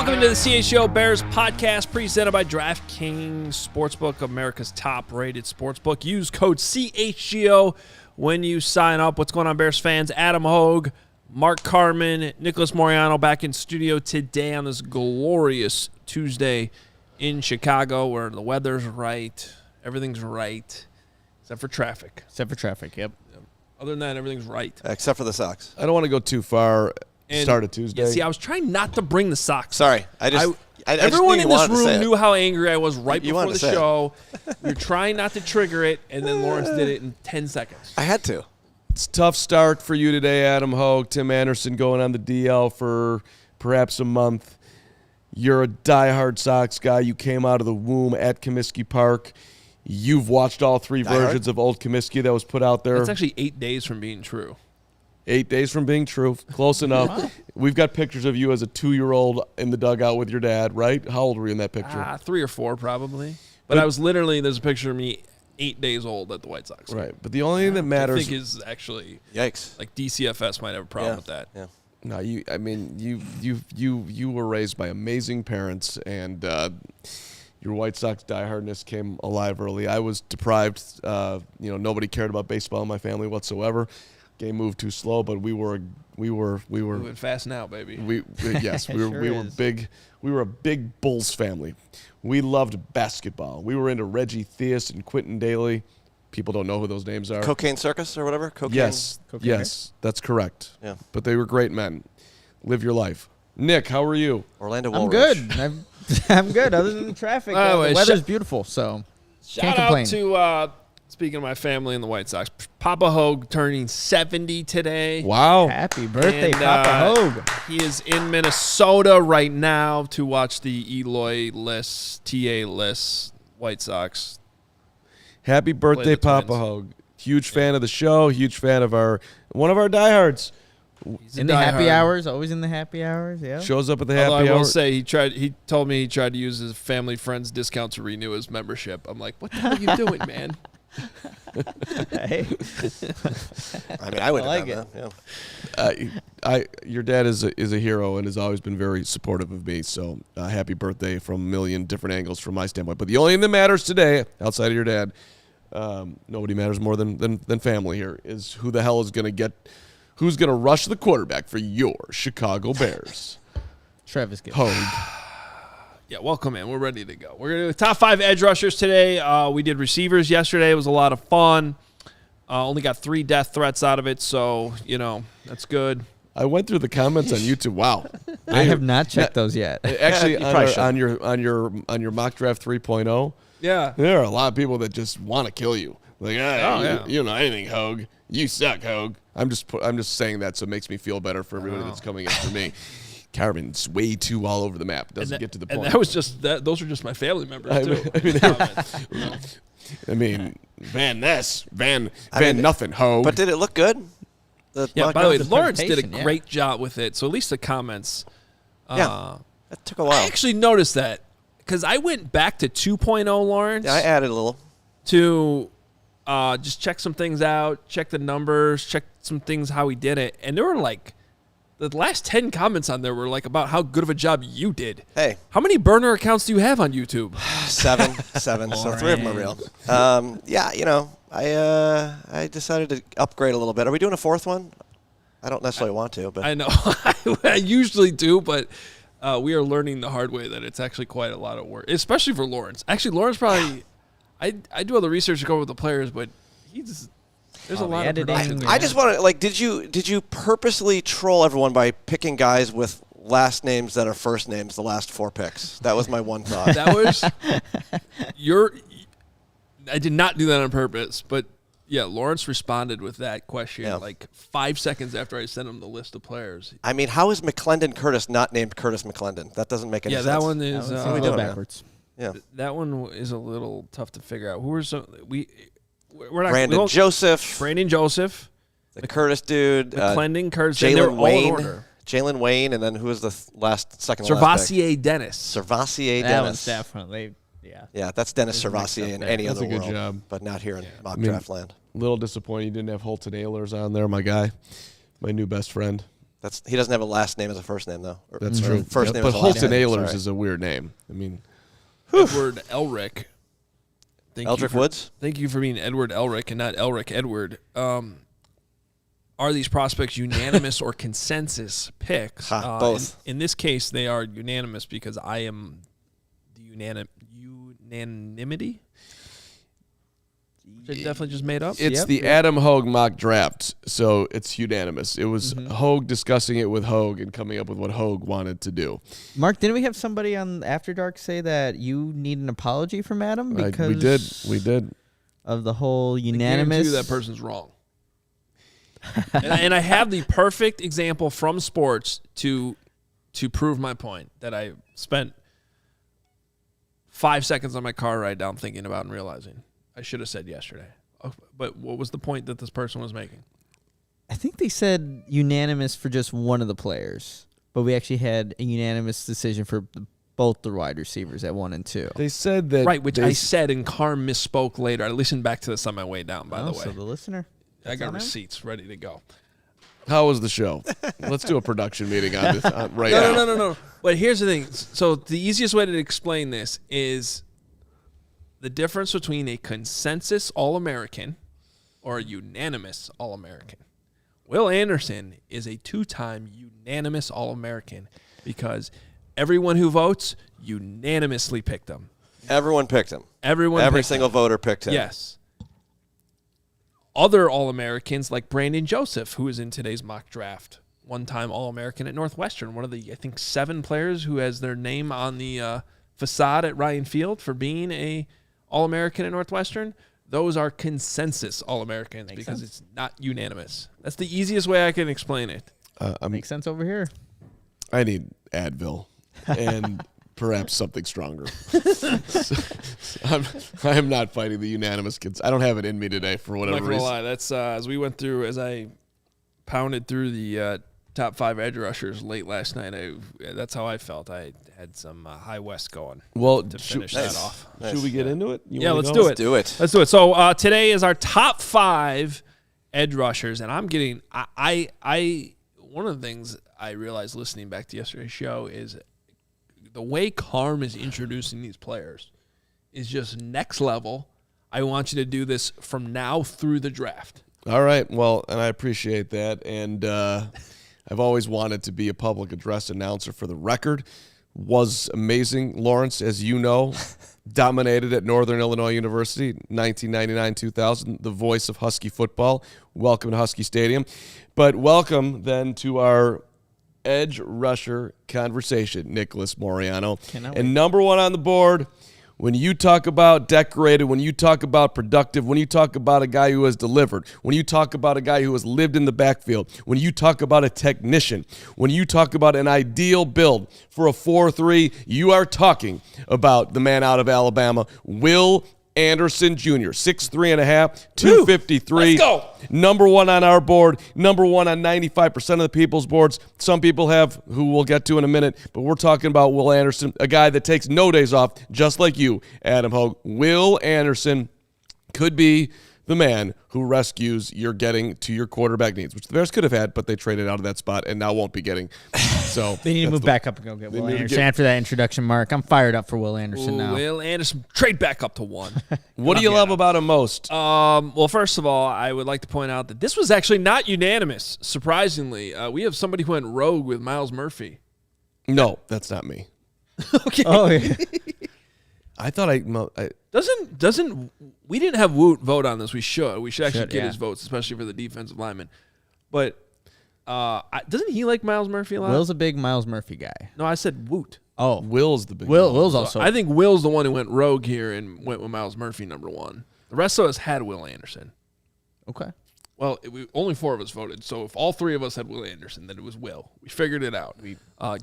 Welcome to the CHGO Bears Podcast, presented by DraftKings Sportsbook, America's top-rated sportsbook. Use code CHGO when you sign up. What's going on, Bears fans? Adam Hoge, Mark Carman, Nicholas Moreano back in studio today on this glorious Tuesday in Chicago, where the weather's right, everything's right, except for traffic. Yep. Other than that, everything's right. Except for the socks. I don't want to go too far. Start of Tuesday. Yeah, see, I was trying not to bring the socks. Sorry. Everyone in this room knew how angry I was right before the show. We were trying not to trigger it, and then Lawrence did it in 10 seconds. I had to. It's a tough start for you today, Adam Hoge. Tim Anderson going on the DL for perhaps a month. You're a diehard Sox guy. You came out of the womb at Comiskey Park. You've watched all three versions of Old Comiskey that was put out there. It's actually 8 days from being true. 8 days from being true. Close enough. Wow. We've got pictures of you as a 2-year-old in the dugout with your dad, right? How old were you in that picture? 3 or 4 probably. But I was literally, there's a picture of me 8 days old at the White Sox. Right. But the only thing that matters, I think, is actually, yikes. Like DCFS might have a problem with that. Yeah. No, you were raised by amazing parents, and your White Sox diehardness came alive early. I was deprived. Nobody cared about baseball in my family whatsoever. Game moved too slow, but we were moving fast now, baby. We were big. We were a big Bulls family. We loved basketball. We were into Reggie Theus and Quentin Daly. People don't know who those names are. Cocaine Circus or whatever? Yes, that's correct. Yeah. But they were great men. Live your life. Nick, how are you? Orlando I'm Woolrich. good. I'm good. Other than the traffic, the weather's beautiful, so can't complain. Shout out to, speaking of my family and the White Sox, Papa Hoge turning 70 today. Wow. Happy birthday, Papa Hoge. He is in Minnesota right now to watch the Eloy TA list White Sox. Happy birthday, Papa Hoge. Huge fan of the show. Huge fan of one of our diehards. In the happy hours, always in the happy hours. Yeah. Shows up at the happy hour. I will say he told me he tried to use his family friends discount to renew his membership. I'm like, what the hell are you doing, man? Hey. I would like it. Yeah. Your dad is a hero and has always been very supportive of me. So happy birthday from a million different angles from my standpoint. But the only thing that matters today, outside of your dad, nobody matters more than family here, is who the hell is going to get. Who's going to rush the quarterback for your Chicago Bears? Travis Gill. Hoge. Yeah, welcome in. We're ready to go. We're going to do top 5 edge rushers today. We did receivers yesterday. It was a lot of fun. Only got 3 death threats out of it, so, that's good. I went through the comments on YouTube. Wow. I have not checked those yet. Actually, on your mock draft 3.0, yeah, there are a lot of people that just want to kill you. Like, you don't know anything, Hoge. You suck, Hoge. I'm just saying that so it makes me feel better for everybody that's coming after me. Carman's way too all over the map. Doesn't get to the point. And that was just that. Those are just my family members too. Van Ness, nothing, Hoge. But did it look good? By the way, Lawrence did a great job with it. So at least the comments. That took a while. I actually noticed that because I went back to 2.0, Lawrence. Yeah, I added a little to just check some things out, check the numbers, check some things how he did it, and there were like. The last 10 comments on there were like about how good of a job you did. Hey. How many burner accounts do you have on YouTube? 7. So 3 of them are real. I decided to upgrade a little bit. Are we doing a 4th one? I don't necessarily want to, but I know. I usually do, but we are learning the hard way that it's actually quite a lot of work, especially for Lawrence. Actually, Lawrence probably I do all the research to go with the players, but there's a lot of editing. I just want to did you purposely troll everyone by picking guys with last names that are first names the last 4 picks? That was my one thought. That was I did not do that on purpose, but yeah, Lawrence responded with that question like 5 seconds after I sent him the list of players. I mean, how is McClendon Curtis not named Curtis McClendon? That doesn't make any sense. Yeah, that one is a little backwards. Yeah, that one is a little tough to figure out. Who were some Brandon Joseph, the Curtis dude, McClendon, Curtis, Jalen Wayne, and then who was the second Servassier Dennis. Servassier Dennis. That was definitely, Yeah, that's Dennis Servassier in any other world. Job. But not here in mock draft land. A little disappointed you didn't have Holton Ahlers on there, my guy, my new best friend. He doesn't have a last name as a first name, though. That's true. First name but as a last Holton name. Ehlers Sorry. is a weird name. I mean, Edward Elric. Eldrick Woods? Thank you for being Edward Elric and not Elric Edward. Are these prospects unanimous or consensus picks? Both. In this case, they are unanimous because I am the unanimity. Which I definitely just made up. it's the Adam Hoge mock draft, so it's unanimous. It was Hoge discussing it with Hoge and coming up with what Hoge wanted to do. Mark, didn't we have somebody on After Dark say that you need an apology from Adam because We did. of the whole I unanimous? guarantee you that person's wrong. and I have the perfect example from sports to prove my point that I spent 5 seconds on my car ride down thinking about and realizing I should have said yesterday. But what was the point that this person was making? I think they said unanimous for just one of the players, but we actually had a unanimous decision for both the wide receivers at 1 and 2. They said that Right, which I said, and Carm misspoke later. I listened back to this on my way down, by the way. So the listener. I got on him? receipts ready to go. How was the show? Let's do a production meeting on this right now. No. But here's the thing. So the easiest way to explain this is the difference between a consensus All-American or a unanimous All-American. Will Anderson is a 2-time unanimous All-American because everyone who votes unanimously picked him. Everyone picked him. Every single voter picked him. Yes. Other All-Americans like Brandon Joseph, who is in today's mock draft, one-time All-American at Northwestern, one of the, I think, 7 players who has their name on the facade at Ryan Field for being a All-American at Northwestern. Those are consensus All-Americans because it's not unanimous. That's the easiest way I can explain it. Makes sense over here. I need Advil and perhaps something stronger. I am not fighting the unanimous kids. I don't have it in me today for whatever I'm not gonna reason. lie. That's as I pounded through the top 5 edge rushers late last night. That's how I felt. I had some high west going. Well, to finish that off. Should we get into it? Yeah, let's do it. Do it. Let's do it. So today is our top 5 edge rushers, and I'm getting. I one of the things I realized listening back to yesterday's show is the way Carm is introducing these players is just next level. I want you to do this from now through the draft. All right. Well, and I appreciate that. And I've always wanted to be a public address announcer for the record. Was amazing. Lawrence, as you know, dominated at Northern Illinois University, 1999-2000, the voice of Husky football. Welcome to Husky Stadium. But welcome then to our edge rusher conversation, Nicholas Moreano. And number 1 on the board, when you talk about decorated, when you talk about productive, when you talk about a guy who has delivered, when you talk about a guy who has lived in the backfield, when you talk about a technician, when you talk about an ideal build for a 4-3, you are talking about the man out of Alabama, Will Anderson Jr., 6'3.5", 253. Let's go. Number 1 on our board, number 1 on 95% of the people's boards. Some people have, who we'll get to in a minute, but we're talking about Will Anderson, a guy that takes no days off, just like you, Adam Hoge. Will Anderson could be the man who rescues your getting to your quarterback needs, which the Bears could have had, but they traded out of that spot and now won't be getting. So They need to move back up and go get Will Anderson. After that introduction, Mark, I'm fired up for Will Anderson now. Will Anderson, trade back up to 1. What do you love about him most? Well, first of all, I would like to point out that this was actually not unanimous, surprisingly. We have somebody who went rogue with Miles Murphy. No, that's not me. Okay. Oh, yeah. I thought Doesn't we didn't have Woot vote on this. We should actually get yeah. his votes, especially for the defensive lineman. But doesn't he like Miles Murphy a lot? Will's a big Miles Murphy guy. No, I said Woot. Oh, Will's the big Will's also. I think Will's the one who went rogue here and went with Miles Murphy number 1. The rest of us had Will Anderson. Okay. Well, only 4 of us voted. So if all 3 of us had Will Anderson, then it was Will. We figured it out.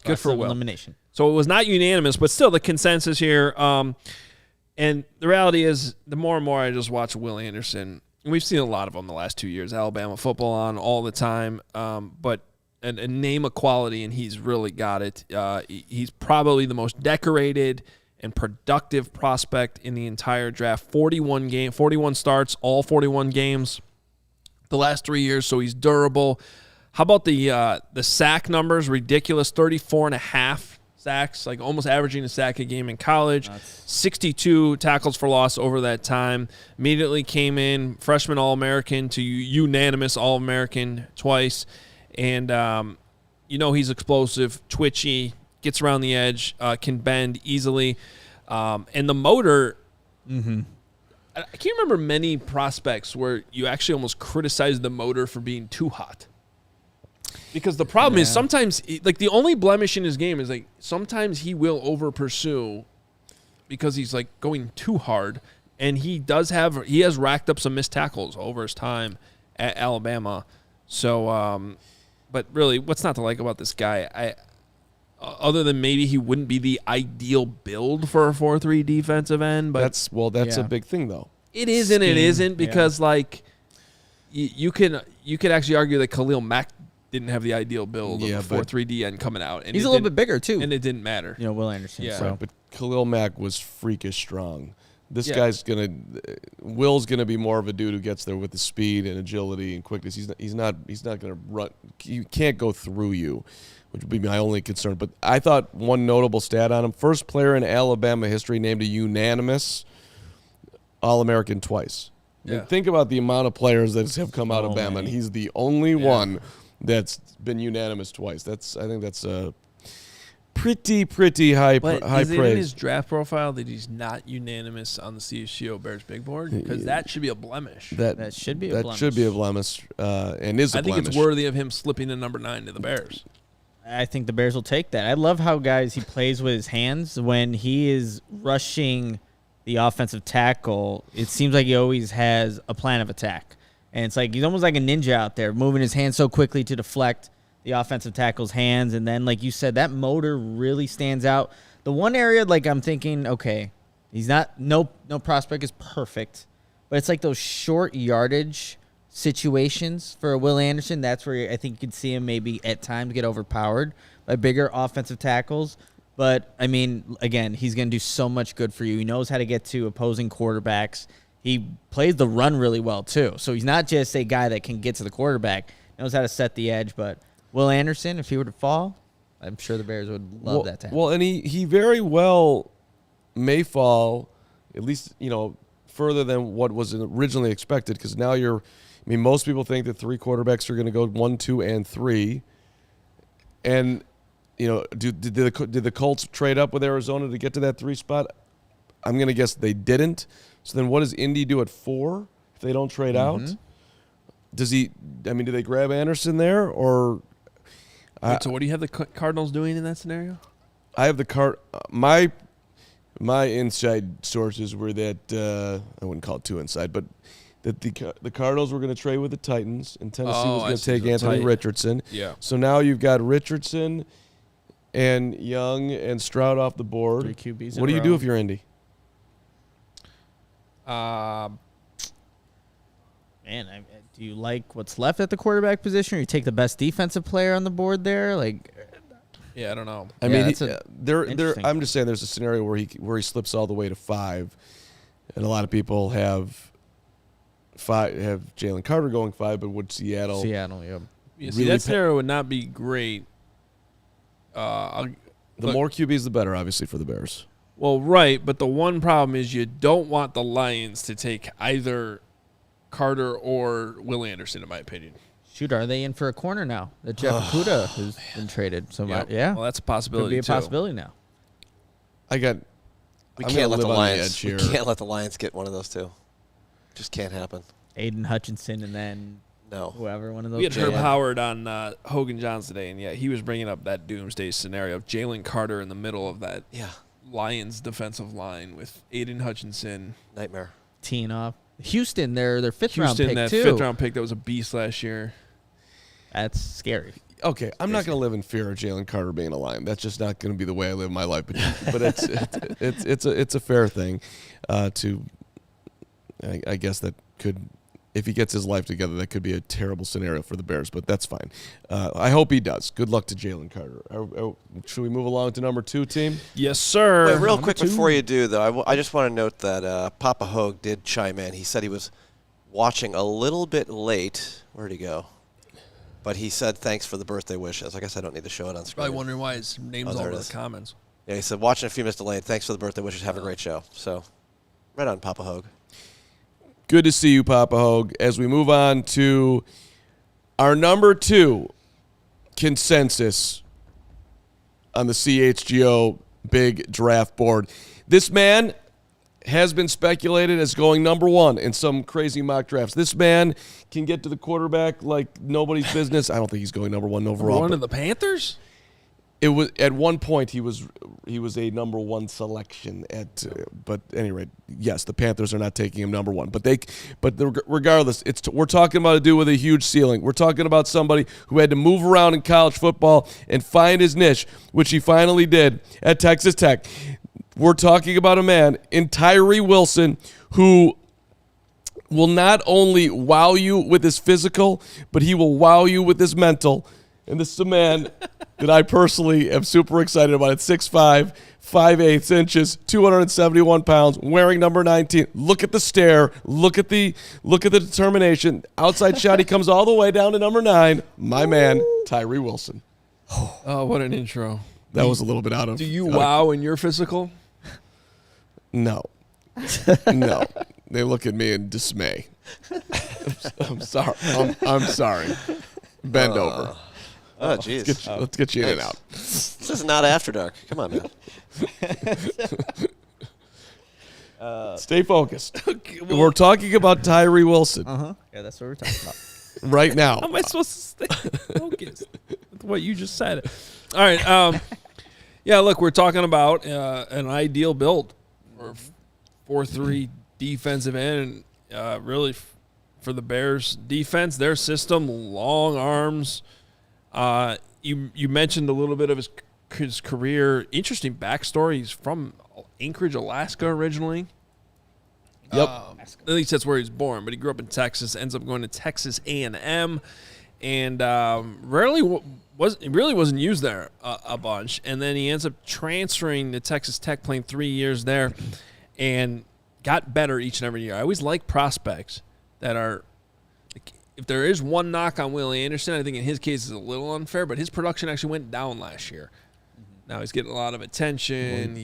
Good for Will. Elimination. So it was not unanimous, but still the consensus here. And the reality is, the more and more I just watch Will Anderson, and we've seen a lot of them the last 2 years, Alabama football on all the time, but a name of quality, and he's really got it. He's probably the most decorated and productive prospect in the entire draft. 41 starts, all 41 games the last 3 years, so he's durable. How about the sack numbers? Ridiculous, 34.5 sacks, like almost averaging a sack a game in college. 62 tackles for loss over that time. Immediately came in freshman All-American to unanimous All-American twice. And, he's explosive, twitchy, gets around the edge, can bend easily. And the motor, I can't remember many prospects where you actually almost criticize the motor for being too hot. Because the problem is sometimes, like the only blemish in his game is like sometimes he will over pursue because he's like going too hard, and he has racked up some missed tackles over his time at Alabama. So, but really, what's not to like about this guy? Other than maybe he wouldn't be the ideal build for a 4-3 defensive end, but that's a big thing though. It is and it isn't because like you could actually argue that Khalil Mack didn't have the ideal build of a 4-3 end coming out. And he's a little bit bigger, too. And it didn't matter. Will Anderson. Yeah. So. Right, but Khalil Mack was freakish strong. This guy's Will's gonna be more of a dude who gets there with the speed and agility and quickness. He's not gonna run. He can't go through you, which would be my only concern. But I thought one notable stat on him: first player in Alabama history named a unanimous All-American twice. I mean, think about the amount of players that have come out of Bama, and he's the only one that's been unanimous twice. I think that's a pretty high but high is praise. it in his draft profile that he's not unanimous on the CHGO Bears big board? Because that should be a blemish. That should be a blemish. That should be a blemish, and is a blemish. I think it's worthy of him slipping to number 9 to the Bears. I think the Bears will take that. I love how he plays with his hands when he is rushing the offensive tackle. It seems like he always has a plan of attack. And it's like he's almost like a ninja out there, moving his hands so quickly to deflect the offensive tackle's hands. And then, like you said, that motor really stands out. The one area, like I'm thinking, okay, he's not no prospect is perfect, but it's like those short yardage situations for Will Anderson. That's where I think you could see him maybe at times get overpowered by bigger offensive tackles. But, I mean, again, he's going to do so much good for you. He knows how to get to opposing quarterbacks. He plays the run really well, too. So he's not just a guy that can get to the quarterback. He knows how to set the edge. But Will Anderson, if he were to fall, I'm sure the Bears would love that to happen. Well, and he very well may fall, at least, further than what was originally expected. Because now most people think that 3 quarterbacks are going to go 1, 2, and 3. And, did the Colts trade up with Arizona to get to that 3 spot? I'm going to guess they didn't. So then what does Indy do at 4 if they don't trade out? Do they grab Anderson there? Or Wait, so what do you have the Cardinals doing in that scenario? I have my inside sources were that I wouldn't call it too inside, but that the Cardinals were going to trade with the Titans, and Tennessee was going to take Anthony Richardson. Yeah. So now you've got Richardson and Young and Stroud off the board. 3 QBs. What do you do if you're Indy? Do you like what's left at the quarterback position, or you take the best defensive player on the board there? Like, yeah, I don't know. I mean, interesting. I'm just saying there's a scenario where he slips all the way to 5, and a lot of people have Jalen Carter going 5, but would Seattle? Yeah. Yeah, see, that scenario would not be great. The more QBs, the better, obviously, for the Bears. Well, right, but the one problem is you don't want the Lions to take either Carter or Will Anderson, in my opinion. Shoot, are they in for a corner now? That Jeff Okudah has been traded. So yeah, well, that's a possibility. Could be a possibility now. We can't let the Lions. We can't let the Lions get one of those two. Just can't happen. Aiden Hutchinson and then whoever one of those. We had Herb Howard on Hoge and Johns today, and he was bringing up that doomsday scenario of Jalen Carter in the middle of that Lions defensive line with Aiden Hutchinson. Nightmare. Teeing off. Houston, their 5th round pick that too. 5th round pick that was a beast last year. That's scary. Okay, I'm not going to live in fear of Jalen Carter being a Lion. That's just not going to be the way I live my life. But it's a fair thing to. I guess that could, if he gets his life together, that could be a terrible scenario for the Bears. But that's fine. I hope he does. Good luck to Jalen Carter. Should we move along to number 2, team? Yes, sir. Wait, real quick before you do, though, I just want to note that Papa Hoge did chime in. He said he was watching a little bit late. Where'd he go? But he said thanks for the birthday wishes. I guess I don't need to show it on screen. Probably wondering why his name's all there over it the is. comments. Yeah, he said, watching a few minutes delayed. Thanks for the birthday wishes. Have a great show. So, right on, Papa Hoge. Good to see you, Papa Hoge. As we move on to our number 2 consensus on the CHGO big draft board. This man has been speculated as going number 1 in some crazy mock drafts. This man can get to the quarterback like nobody's business. I don't think he's going number 1 overall. One of the Panthers? It was at one point he was a number 1 selection but at any rate, yes, the Panthers are not taking him number 1. Regardless, we're talking about a dude with a huge ceiling. We're talking about somebody who had to move around in college football and find his niche, which he finally did at Texas Tech. We're talking about a man in Tyree Wilson who will not only wow you with his physical, but he will wow you with his mental. And this is a man that I personally am super excited about. At 6'5", 5/8 inches, 271 pounds, wearing number 19. Look at the stare. Look at the determination. Outside shot, he comes all the way down to number 9. My man, Tyree Wilson. Oh, what an intro. That was a little bit out of. Do you wow in your physical? No. No. They look at me in dismay. I'm sorry. I'm sorry. Bend over. Oh, jeez. Let's get you in and out. This is not After Dark. Come on, man. Stay focused. We're talking about Tyree Wilson Yeah, that's what we're talking about. right now. How am I supposed to stay focused with what you just said? All right. Yeah, look, we're talking about an ideal build for 4-3 defensive end. Really, for the Bears defense, their system, long arms. You mentioned a little bit of his career. Interesting backstory. He's from Anchorage, Alaska originally. Yep. At least that's where he was born, but he grew up in Texas, ends up going to Texas A&M, and really wasn't used there a bunch. And then he ends up transferring to Texas Tech, playing 3 years there, and got better each and every year. I always like prospects that are – if there is one knock on Will Anderson, I think in his case it's a little unfair, but his production actually went down last year. Now he's getting a lot of attention.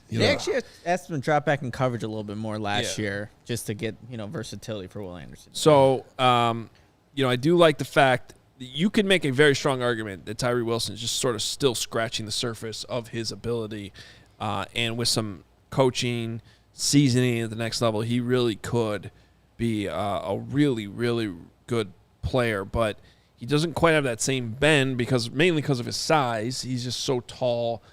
They actually asked him to drop back in coverage a little bit more last year just to get versatility for Will Anderson. So, I do like the fact that you could make a very strong argument that Tyree Wilson is just sort of still scratching the surface of his ability, and with some coaching, seasoning at the next level, he really could be a really, really good player, but he doesn't quite have that same bend mainly because of his size. He's just so tall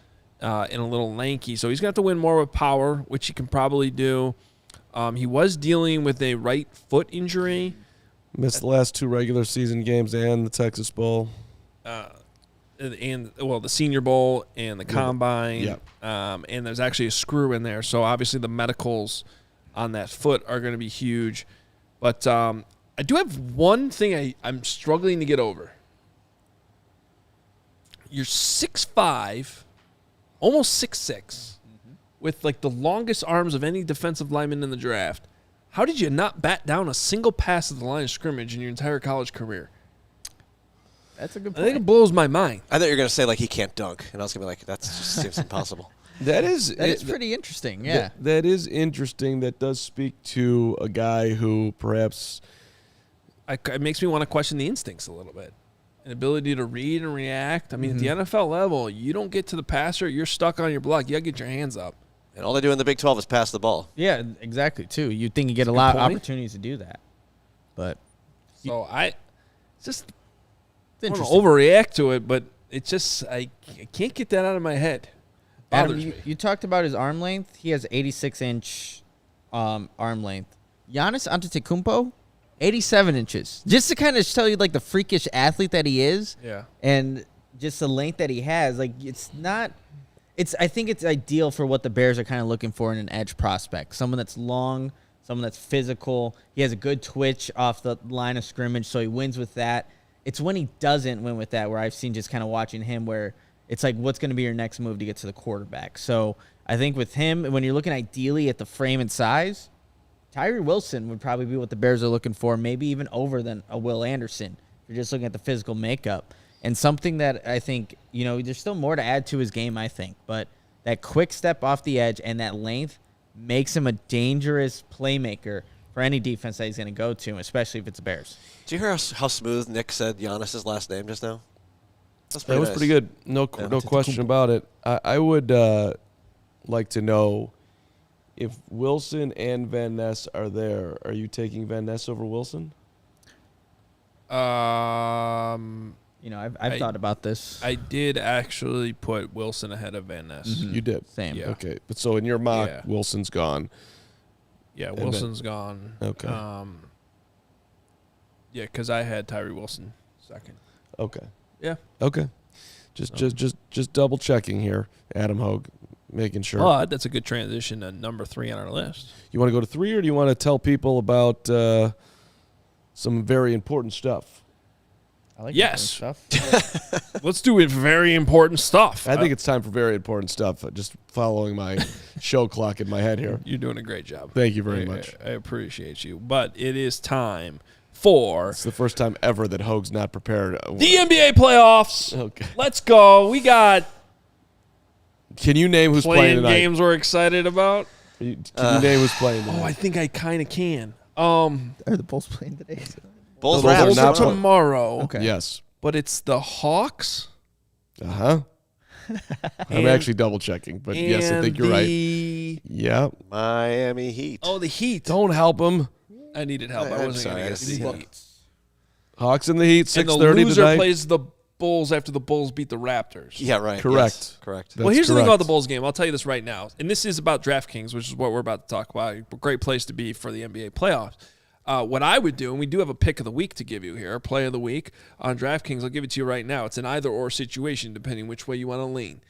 and a little lanky. So he's going to have to win more with power, which he can probably do. He was dealing with a right foot injury. Missed the last 2 regular season games and the Texas Bowl. The Senior Bowl and the Combine. Yep. And there's actually a screw in there. So obviously the medicals on that foot are going to be huge. But I do have one thing I'm struggling to get over. You're 6'5", almost 6'6", with like the longest arms of any defensive lineman in the draft. How did you not bat down a single pass at the line of scrimmage in your entire college career? That's a good I point. think it blows my mind. I thought you were going to say, like, he can't dunk. And I was going to be like, that just seems impossible. That is pretty interesting, yeah. That is interesting. That does speak to a guy who perhaps... It makes me want to question the instincts a little bit. An ability to read and react. I mean, at the NFL level, you don't get to the passer, you're stuck on your block. You got to get your hands up. And all they do in the Big 12 is pass the ball. Yeah, exactly, too. You'd think you get a lot of opportunities to do that. But So I don't interesting. overreact to it, but it's just I can't get that out of my head. Adam, Bothers me. you talked about his arm length. He has 86-inch arm length. Giannis Antetokounmpo, 87 inches. Just to kind of tell you, like, the freakish athlete that he is. Yeah. And just the length that he has. Like, I think it's ideal for what the Bears are kind of looking for in an edge prospect. Someone that's long, someone that's physical. He has a good twitch off the line of scrimmage, so he wins with that. It's when he doesn't win with that where I've seen just kind of watching him where it's like, what's going to be your next move to get to the quarterback? So I think with him, when you're looking ideally at the frame and size, Tyree Wilson would probably be what the Bears are looking for, maybe even over than a Will Anderson If you're just looking at the physical makeup. And something that I think, there's still more to add to his game, I think. But that quick step off the edge and that length makes him a dangerous playmaker for any defense that he's going to go to, especially if it's the Bears. Did you hear how smooth Nick said Giannis' last name just now? That was pretty good. No question about it. I would like to know if Wilson and Van Ness are there. Are you taking Van Ness over Wilson? I've thought about this. I did actually put Wilson ahead of Van Ness. You did? Same. Yeah. Okay. But so in your mock, Wilson's gone. Yeah, Wilson's gone. Okay. Yeah, because I had Tyree Wilson second. Okay. Yeah. Okay. Just double checking here, Adam Hoge, making sure. But that's a good transition to number 3 on our list. You want to go to 3, or do you want to tell people about some very important stuff? I like Yes. stuff. Let's do it. Very important stuff. I think it's time for very important stuff. Just following my show clock in my head here. You're doing a great job. Thank you very much. I appreciate you. But it is time for It's the first time ever that Hoge's not prepared. the NBA playoffs. Okay. Let's go. We got Can you name who's playing playing tonight? games we're excited about. Can you name who's playing tonight? Oh, I think I kind of can. Are the Bulls playing today? Bulls Those are Raps not tomorrow. Okay. Yes. But it's the Hawks. I'm And- actually double checking, but yes, I think you're right. Yeah. Miami Heat. Oh, the Heat. Don't help him. I needed help. I'm I wasn't sorry, going I to get see the it. Heat. Hawks in the Heat, And the 6:30 loser tonight. plays the Bulls after the Bulls beat the Raptors. Yeah, right. Correct. Yes, correct. Well, That's here's the thing correct. about the Bulls game. I'll tell you this right now. And this is about DraftKings, which is what we're about to talk about. A great place to be for the NBA playoffs. What I would do, and we do have a pick of the week to give you here, play of the week on DraftKings. I'll give it to you right now. It's an either-or situation, depending which way you want to lean.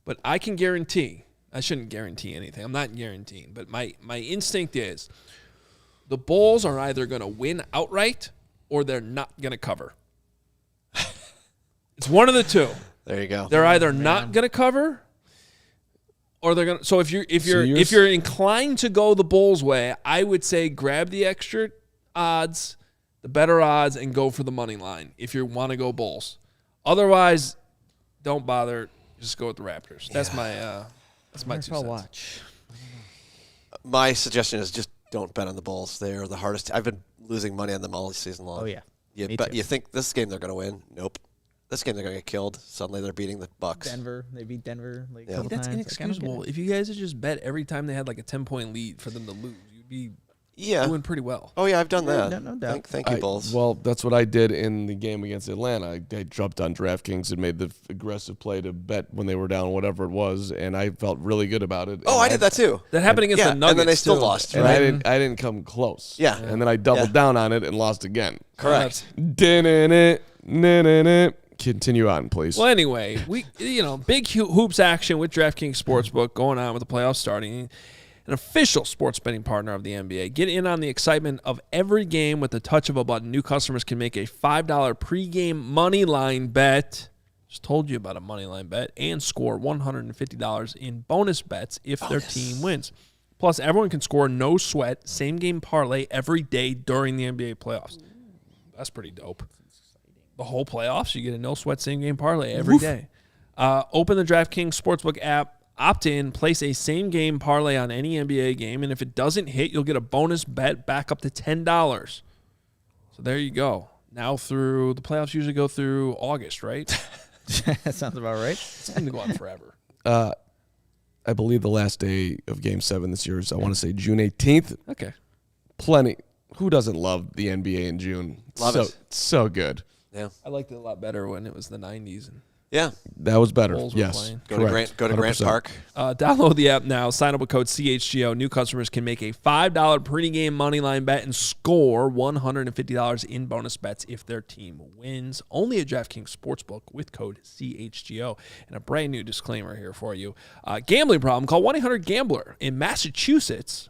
But I can guarantee, I shouldn't guarantee anything. I'm not guaranteeing. But my instinct is the Bulls are either going to win outright or they're not going to cover. It's one of the two. There you go. They're either not going to cover, or they're going to. So if you're inclined to go the Bulls' way, I would say grab the extra odds, the better odds, and go for the money line. If you want to go Bulls, otherwise, don't bother. Just go with the Raptors. That's my 2 cents. I'll watch. My suggestion is just don't bet on the Bulls. They are the hardest. I've been losing money on them all season long. Oh, yeah. Me But too. you think this game they're going to win? Nope. This game they're going to get killed. Suddenly they're beating the Bucks. They beat Denver. Like, Yeah. a couple That's times. inexcusable. If you guys had just bet every time they had like a 10-point lead for them to lose, you'd be Yeah. doing pretty well. Oh yeah, I've done that. no doubt. Thank you, Bulls. Well, that's what I did in the game against Atlanta. I jumped on DraftKings and made the aggressive play to bet when they were down, whatever it was, and I felt really good about it. Oh, And I did that too. That happened against Yeah, the Nuggets, and then they still too. lost. And Right? I didn't come close. Yeah. And then I doubled down on it and lost again. Correct. Continue on, please. Well, anyway, big hoops action with DraftKings Sportsbook going on with the playoffs starting. An official sports betting partner of the NBA. Get in on the excitement of every game with the touch of a button. New customers can make a $5 pregame money line bet. Just told you about a money line bet and score $150 in bonus bets if their team wins. Plus, everyone can score no sweat same game parlay every day during the NBA playoffs. That's pretty dope. The whole playoffs, you get a no sweat same game parlay every day. Open the DraftKings Sportsbook app, opt in, place a same game parlay on any NBA game, and if it doesn't hit, you'll get a bonus bet back up to $10. So there you go. Now through the playoffs usually go through August, right? That sounds about right. It's going to go on forever. I believe the last day of Game 7 this year is, I want to say, June 18th. Okay. Plenty. Who doesn't love the NBA in June? Love it. So good. Yeah. I liked it a lot better when it was the 90s and Yeah. That was better. Bulls were Yes. playing. Go to Correct. Grant 100%. Park. Download the app now. Sign up with code CHGO. New customers can make a $5 pregame money line bet and score $150 in bonus bets if their team wins. Only at DraftKings Sportsbook with code CHGO. And a brand new disclaimer here for you. Gambling problem? Call 1-800-GAMBLER. In Massachusetts,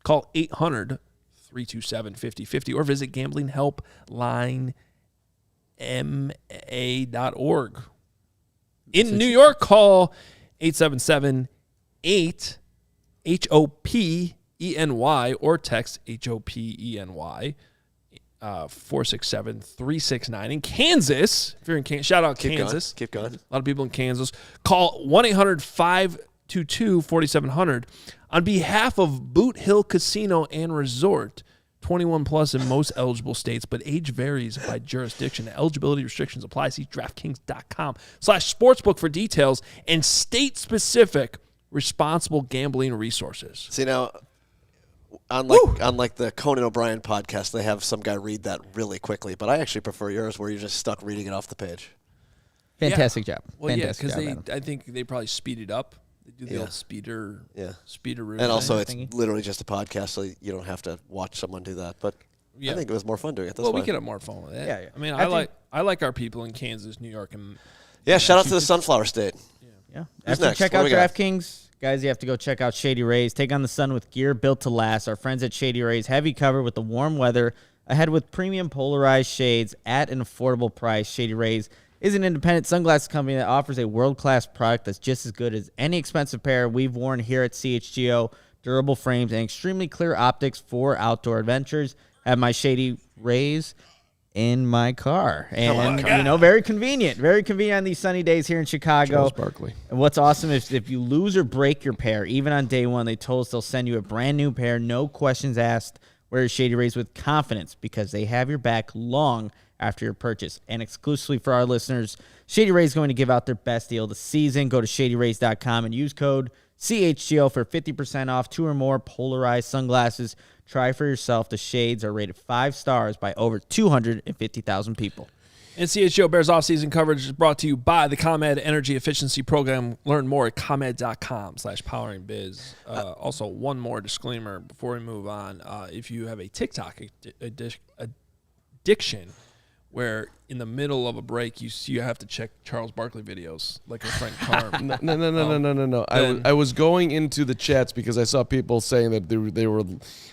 call 800-327-5050 or visit gamblinghelplinema.org. In New York, call 877-8-HOPENY or text HOPENY 467-369. In Kansas, if you're in Kansas, shout out Kansas. Keep going. A lot of people in Kansas. Call 1-800-522-4700 on behalf of Boot Hill Casino and Resort. 21 plus in most eligible states, but age varies by jurisdiction. Eligibility restrictions apply. See DraftKings.com/sportsbook for details and state-specific responsible gambling resources. See, now, unlike the Conan O'Brien podcast, they have some guy read that really quickly, but I actually prefer yours where you're just stuck reading it off the page. Fantastic job. Well, Fantastic because job, Adam. I think they probably speed it up. They do the Yeah. old speeder route. And also, it's thingy. literally just a podcast, so you don't have to watch someone do that. But I think it was more fun doing it this way. we could have more fun with it. Yeah. I mean, I I like our people in Kansas, New York, and shout out to the Sunflower State. Yeah. Who's After you next? check What out do we got? DraftKings, guys, you have to go check out Shady Rays. Take on the sun with gear built to last. Our friends at Shady Rays have you covered with the warm weather ahead with premium polarized shades at an affordable price. Shady Rays is an independent sunglasses company that offers a world-class product that's just as good as any expensive pair we've worn here at CHGO. Durable frames and extremely clear optics for outdoor adventures. Have my Shady Rays in my car. And, very convenient. Very convenient on these sunny days here in Chicago. Charles Barkley. And what's awesome is if you lose or break your pair, even on day one, they told us they'll send you a brand new pair, no questions asked. Wear Shady Rays with confidence because they have your back long after your purchase. And exclusively for our listeners, Shady Rays is going to give out their best deal of the season. Go to shadyrays.com and use code CHGO for 50% off 2 or more polarized sunglasses. Try for yourself. The shades are rated 5 stars by over 250,000 people. And CHGO Bears offseason coverage is brought to you by the ComEd Energy Efficiency Program. Learn more at ComEd.com/poweringbiz. Also, one more disclaimer before we move on. If you have a TikTok addiction where in the middle of a break you have to check Charles Barkley videos like our friend Carman. No. I was going into the chats because I saw people saying that they were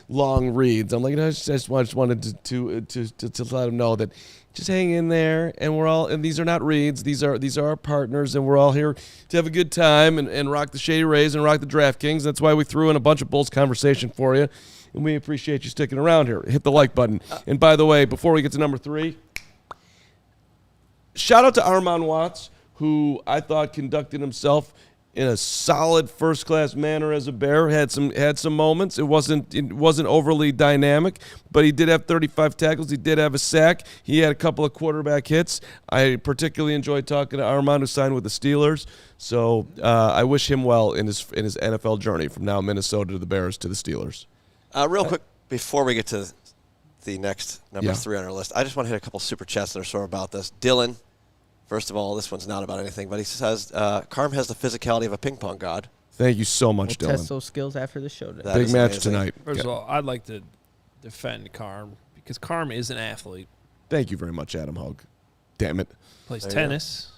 long reads. I'm like, I just wanted to let them know that just hang in there, and these are not reads. These are our partners, and we're all here to have a good time and rock the Shady Rays and rock the DraftKings. That's why we threw in a bunch of Bulls conversation for you, and we appreciate you sticking around here. Hit the like button. And by the way, before we get to number 3, shout out to Armon Watts, who I thought conducted himself in a solid first-class manner as a Bear. Had some moments. It wasn't overly dynamic, but he did have 35 tackles. He did have a sack. He had a couple of quarterback hits. I particularly enjoyed talking to Armon, who signed with the Steelers. So I wish him well in his NFL journey from now Minnesota to the Bears to the Steelers. Real quick, before we get to the next number 3 on our list, I just want to hit a couple super chats that are sort of about this. Dylan. First of all, this one's not about anything, but he says, Carm has the physicality of a ping pong god. Thank you so much, We'll Dylan. test those skills after the show today. That Big is match amazing. tonight. First of all, I'd like to defend Carm because Carm is an athlete. Thank you very much, Adam Hoge. Damn it. Plays There you tennis.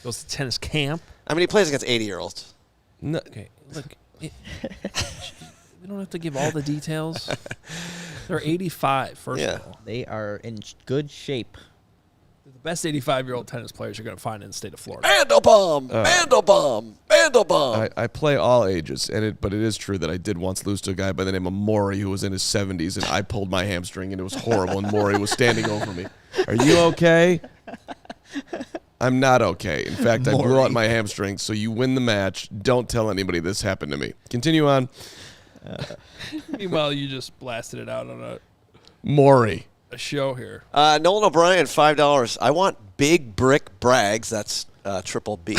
Goes to tennis camp. I mean, he plays against 80-year-olds. No, Okay, look. We don't have to give all the details. They're 85, first Yeah. of all. They are in good shape. They're the best 85-year-old tennis players you're going to find in the state of Florida. Mandelbaum! Mandelbaum! I play all ages, but it is true that I did once lose to a guy by the name of Maury who was in his 70s, and I pulled my hamstring, and it was horrible, and Maury was standing over me. Are you okay? I'm not okay. In fact, I blew out my hamstring, so you win the match. Don't tell anybody this happened to me. Continue on. Meanwhile, you just blasted it out on Maury. a show here. Nolan O'Brien, $5. I want Big Brick Brags, that's triple B,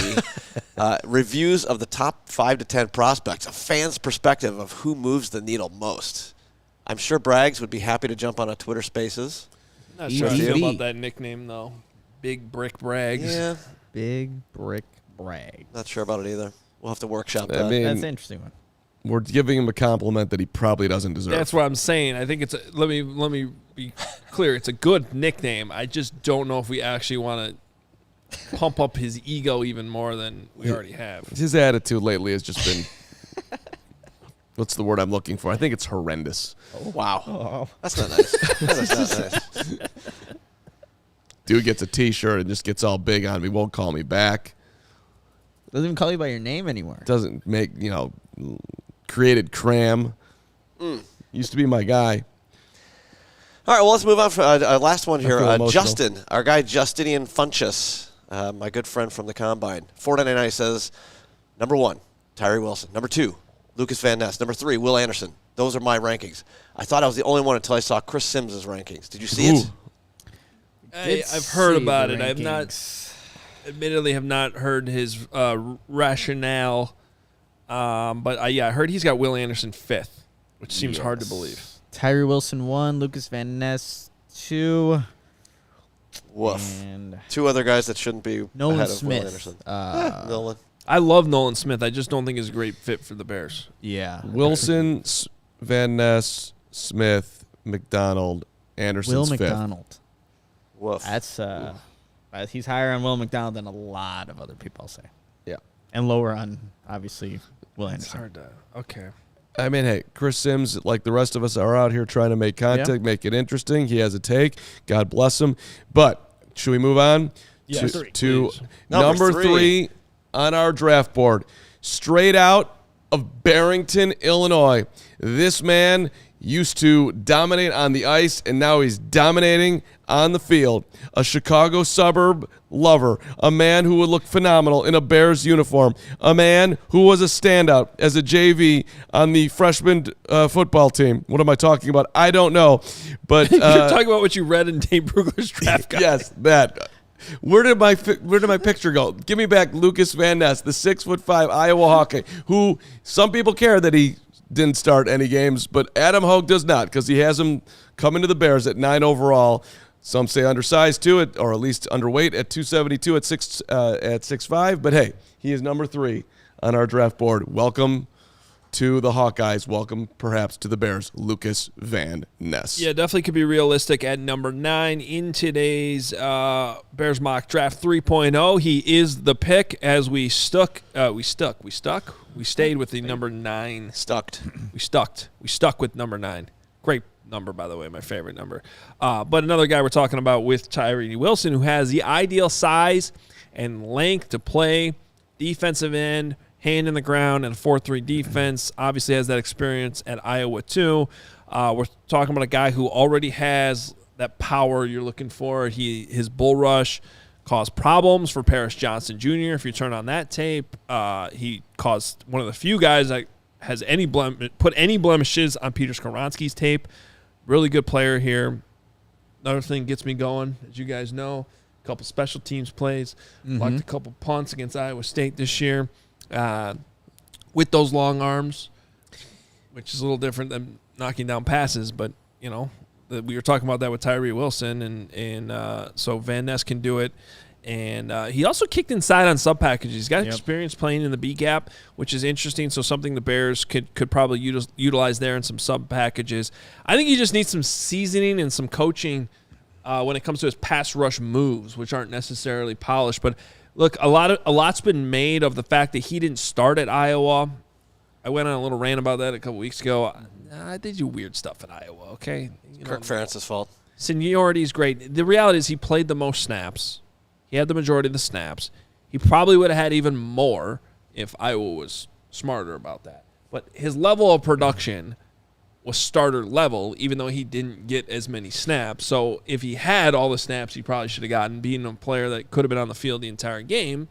reviews of the top 5 to 10 prospects, a fan's perspective of who moves the needle most. I'm sure Braggs would be happy to jump on a Twitter Spaces. Not sure I EDB. feel about that nickname, though. Big Brick Brags. Yeah, Big brick brag. not sure about it either. We'll have to workshop I that. mean, That's an interesting one. we're giving him a compliment that he probably doesn't deserve. That's what I'm saying. I think let me be clear. It's a good nickname. I just don't know if we actually want to pump up his ego even more than we already have. His attitude lately has just been, what's the word I'm looking for? I think it's horrendous. Wow. That's not nice. That is not nice. Dude gets a T-shirt and just gets all big on me, won't call me back. Doesn't even call you by your name anymore. Doesn't make, created Cram. Used to be my guy. All right, well, let's move on for last one here. feel emotional. Justin, our guy Justinian Funchess, my good friend from the Combine. 499 says, number 1, Tyree Wilson. Number 2, Lukas Van Ness. Number 3, Will Anderson. Those are my rankings. I thought I was the only one until I saw Chris Sims' rankings. Did you see it? I've heard about it. I have not, admittedly, have not heard his rationale. But I heard he's got Will Anderson 5th, which seems hard to believe. Tyree Wilson 1, Lukas Van Ness 2. Woof. And 2 other guys that shouldn't be Nolan ahead of Smith. Will Anderson. Nolan. I love Nolan Smith. I just don't think he's a great fit for the Bears. Yeah. Wilson, Van Ness, Smith, McDonald, Anderson's Will 5th. McDonald. Woof. That's he's higher on Will McDonald than a lot of other people, I'll say. Yeah. And lower on, obviously, Will It's Anderson. hard to. Okay. I mean, hey, Chris Sims, like the rest of us, are out here trying to make content, make it interesting. He has a take. God bless him. But should we move on Yes, to please. number Number 3 on our draft board? Straight out of Barrington, Illinois. This man used to dominate on the ice, and now he's dominating on the field. A Chicago suburb lover, a man who would look phenomenal in a Bears uniform, a man who was a standout as a JV on the freshman football team. What am I talking about? I don't know. But You're talking about what you read in Dave Brugler's draft guide. yes, that. Where did my picture go? Give me back Lukas Van Ness, the 6'5" Iowa Hawkeye, who some people care that he didn't start any games, but Adam Hoge does not, because he has him coming to the Bears at 9 overall. Some say undersized to it, or at least underweight at 272 at 6'5". But hey, he is number 3 on our draft board. Welcome to the Hawkeyes. Welcome, perhaps, to the Bears, Lukas Van Ness. Yeah, definitely could be realistic at number 9 in today's Bears mock draft 3.0. He is the pick as we stayed with the number 9. We stuck with number 9. Great number, by the way, my favorite number. But another guy we're talking about with Tyree Wilson, who has the ideal size and length to play defensive end, hand in the ground, and a 4-3 defense. Obviously has that experience at Iowa too. We're talking about a guy who already has that power you're looking for. His bull rush caused problems for Paris Johnson Jr. If you turn on that tape, he caused one of the few guys that has put any blemishes on Peter Skoronski's tape. Really good player here. Another thing gets me going, as you guys know, a couple special teams plays. Blocked a couple punts against Iowa State this year. With those long arms, which is a little different than knocking down passes, but you know, we were talking about that with Tyree Wilson, and so Van Ness can do it. And he also kicked inside on sub packages. He's got experience playing in the B gap, which is interesting. So something the Bears could probably utilize there in some sub packages. I think he just needs some seasoning and some coaching when it comes to his pass rush moves, which aren't necessarily polished, but. Look, a lot's been made of the fact that he didn't start at Iowa. I went on a little rant about that a couple weeks ago. They do weird stuff at Iowa, okay? Kirk Ferentz's fault. Seniority is great. The reality is he played the most snaps. He had the majority of the snaps. He probably would have had even more if Iowa was smarter about that. But his level of production was starter level, even though he didn't get as many snaps. So if he had all the snaps he probably should have gotten, being a player that could have been on the field the entire game,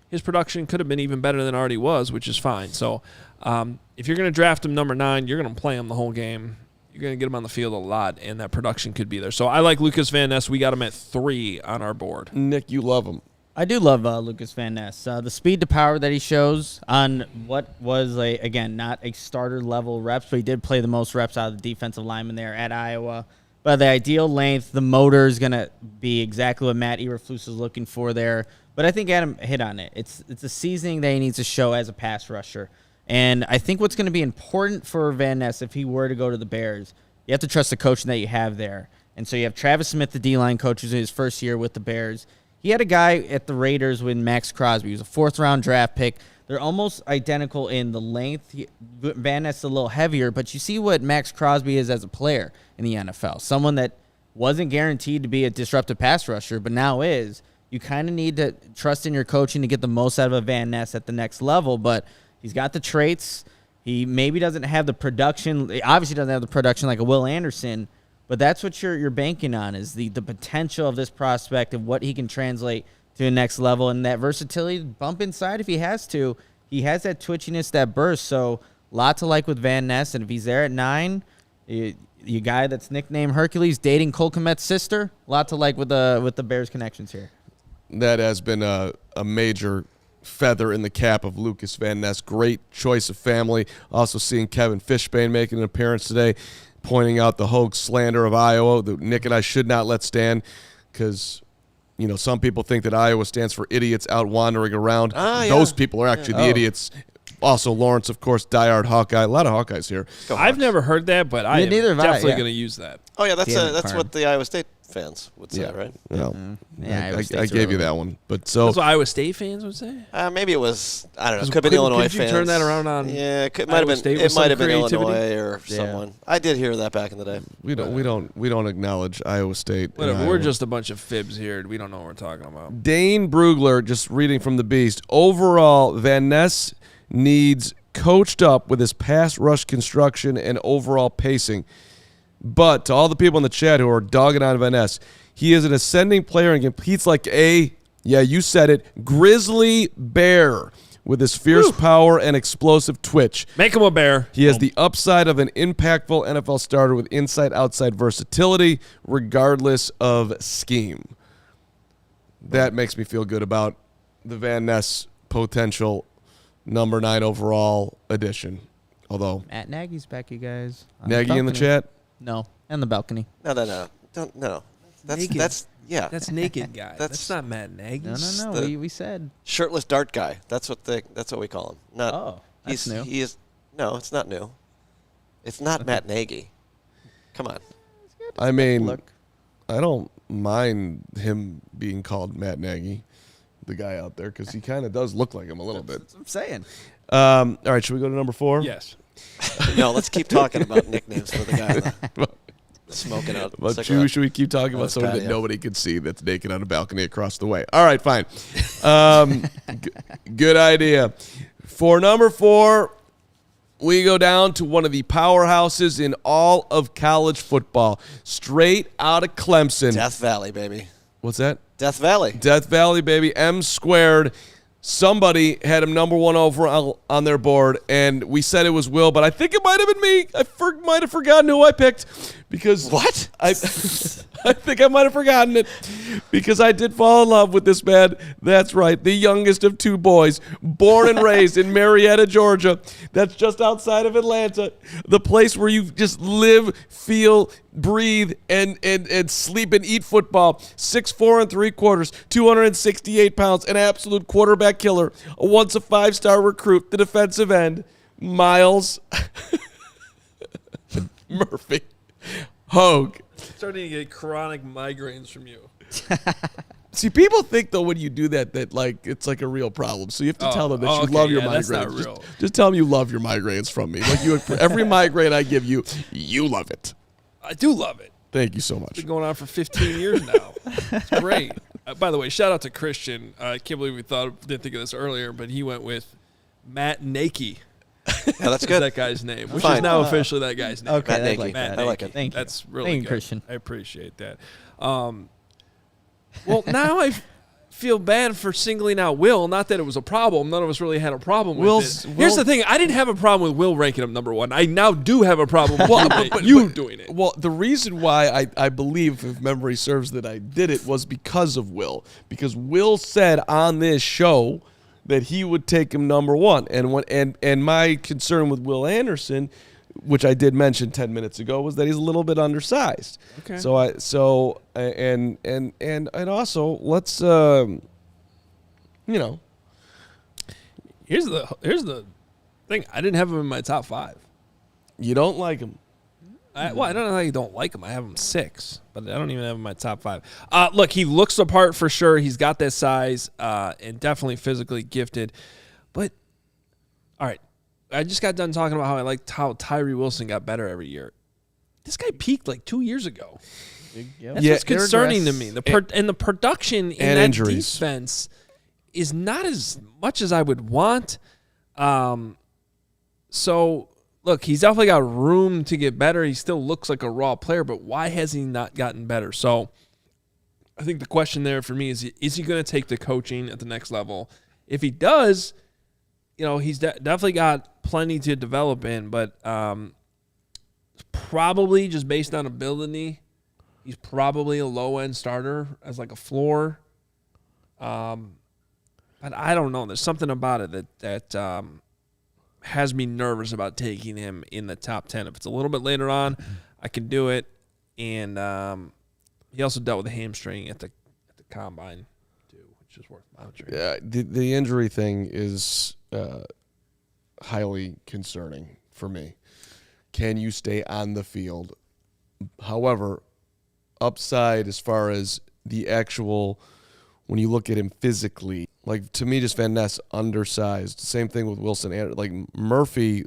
his production could have been even better than it already was, which is fine. So if you're going to draft him number 9, you're going to play him the whole game. You're going to get him on the field a lot, and that production could be there. So I like Lukas Van Ness. We got him at 3 on our board. Nick, you love him. I do love Lukas Van Ness. The speed to power that he shows on what was, again, not a starter level reps, but he did play the most reps out of the defensive lineman there at Iowa. But the ideal length, the motor is going to be exactly what Matt Eberflus is looking for there. But I think Adam hit on it. It's a seasoning that he needs to show as a pass rusher. And I think what's going to be important for Van Ness if he were to go to the Bears, you have to trust the coaching that you have there. And so you have Travis Smith, the D-line coach, who's in his first year with the Bears. He had a guy at the Raiders with Max Crosby. He was a 4th-round draft pick. They're almost identical in the length. Van Ness is a little heavier, but you see what Max Crosby is as a player in the NFL. Someone that wasn't guaranteed to be a disruptive pass rusher, but now is. You kind of need to trust in your coaching to get the most out of a Van Ness at the next level, but he's got the traits. He maybe doesn't have the production. He obviously doesn't have the production like a Will Anderson, But that's what you're banking on is the potential of this prospect and what he can translate to the next level, and that versatility, bump inside if he has to. He has that twitchiness, that burst. So lot to like with Van Ness, and if he's there at 9, you guy that's nicknamed Hercules dating Cole Kmet's sister, a lot to like with the Bears connections here. That has been a major feather in the cap of Lukas Van Ness. Great choice of family. Also seeing Kevin Fishbane making an appearance today, pointing out the Hoge slander of Iowa that Nick and I should not let stand, because some people think that Iowa stands for idiots out wandering around. Those people are actually the idiots. Also, Lawrence, of course, diehard Hawkeye. A lot of Hawkeyes here. I've never heard that, but I am definitely going to use that. Oh, yeah, that's what the Iowa State fans would say, right? Yeah, yeah I gave you that one. But that's what Iowa State fans would say? Maybe it was, I don't know, could have been Illinois fans. Could you turn that around on it might have been Illinois or someone. I did hear that back in the day. We don't acknowledge Iowa State. Whatever, we're just a bunch of fibs here. We don't know what we're talking about. Dane Brugler, just reading from the Beast. Overall, Van Ness needs coached up with his pass rush construction and overall pacing. But to all the people in the chat who are dogging on Van Ness, he is an ascending player and competes like you said it, grizzly bear with his fierce power and explosive twitch. Make him a bear. He has the upside of an impactful NFL starter with inside-outside versatility, regardless of scheme. That makes me feel good about the Van Ness potential number 9 overall addition. Although Matt Nagy's back, you guys. Nagy in the chat? No, on the balcony. No. That's naked guy. That's not Matt Nagy. No. We said shirtless dart guy. That's what we call him. That's new. He is. No, it's not new. It's not Matt Nagy. Come on. I mean, I don't mind him being called Matt Nagy, the guy out there, because he kind of does look like him a little bit. That's what I'm saying. All right, should we go to number 4? Yes. No, let's keep talking about nicknames for the guy smoking out. But should we keep talking about someone that nobody could see that's naked on a balcony across the way? All right, fine. Good idea. For number 4, we go down to one of the powerhouses in all of college football, straight out of Clemson. Death Valley, baby. What's that? Death Valley. Death Valley, baby. M squared. Somebody had him number 1 overall on their board, and we said it was Will, but I think it might have been me. I might have forgotten who I picked because what? I think I might have forgotten it because I did fall in love with this man. That's right, the youngest of 2 boys, born and raised in Marietta, Georgia. That's just outside of Atlanta, the place where you just live, feel, breathe, and sleep and eat football. 6'4" and 3/4, 268 pounds, an absolute quarterback killer, once a 5-star recruit, the defensive end, Miles Murphy Hoge. Starting to get chronic migraines from you. See, people think though when you do that like it's like a real problem. So you have to tell them that you love your migraines. That's not real. Just tell them you love your migraines from me. Like for every migraine I give you, you love it. I do love it. Thank you so much. It's been going on for 15 years now. It's great. By the way, shout out to Christian. I can't believe we didn't think of this earlier, but he went with Matt Nagy. Yeah, that's good. That guy's name, which is now officially that guy's name. Okay, Matt Nagy. I like it. Thank you. That's really Thank good. you, Christian. I appreciate that. Well, now I feel bad for singling out Will. Not that it was a problem. None of us really had a problem with it. Here's the thing. I didn't have a problem with Will ranking him number 1. I now do have a problem with you doing it. Well, the reason why I believe, if memory serves, that I did it was because of Will. Because Will said on this show that he would take him number 1. And my concern with Will Anderson, which I did mention 10 minutes ago, was that he's a little bit undersized. Okay. So also let's Here's the thing. I didn't have him in my top 5. you don't like him. I don't know how you don't like him. I have him 6, but I don't even have him in my top 5. Look, he looks the part for sure. He's got that size and definitely physically gifted. But, all right, I just got done talking about how I liked how Tyree Wilson got better every year. This guy peaked like 2 years ago. That's what's concerning to me. The production in that injuries. Defense is not as much as I would want. So look, he's definitely got room to get better. He still looks like a raw player, but why has he not gotten better? So I think the question there for me is he going to take the coaching at the next level? If he does, he's definitely got plenty to develop in, but probably just based on ability, he's probably a low-end starter as like a floor. But I don't know. There's something about it that has me nervous about taking him in the top 10. If it's a little bit later on, I can do it. And he also dealt with a hamstring at the combine too, which is worth monitoring. Yeah, the injury thing is highly concerning for me. Can you stay on the field? However, upside as far as the actual, when you look at him physically, like to me, just Van Ness undersized. Same thing with Wilson. Like Murphy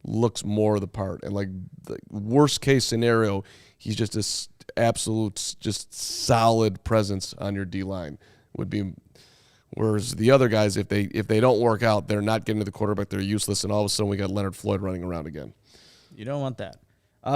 looks more the part, and like the worst case scenario, he's just this absolute, just solid presence on your D line would be. Whereas the other guys, if they don't work out, they're not getting to the quarterback. They're useless, and all of a sudden we got Leonard Floyd running around again. You don't want that.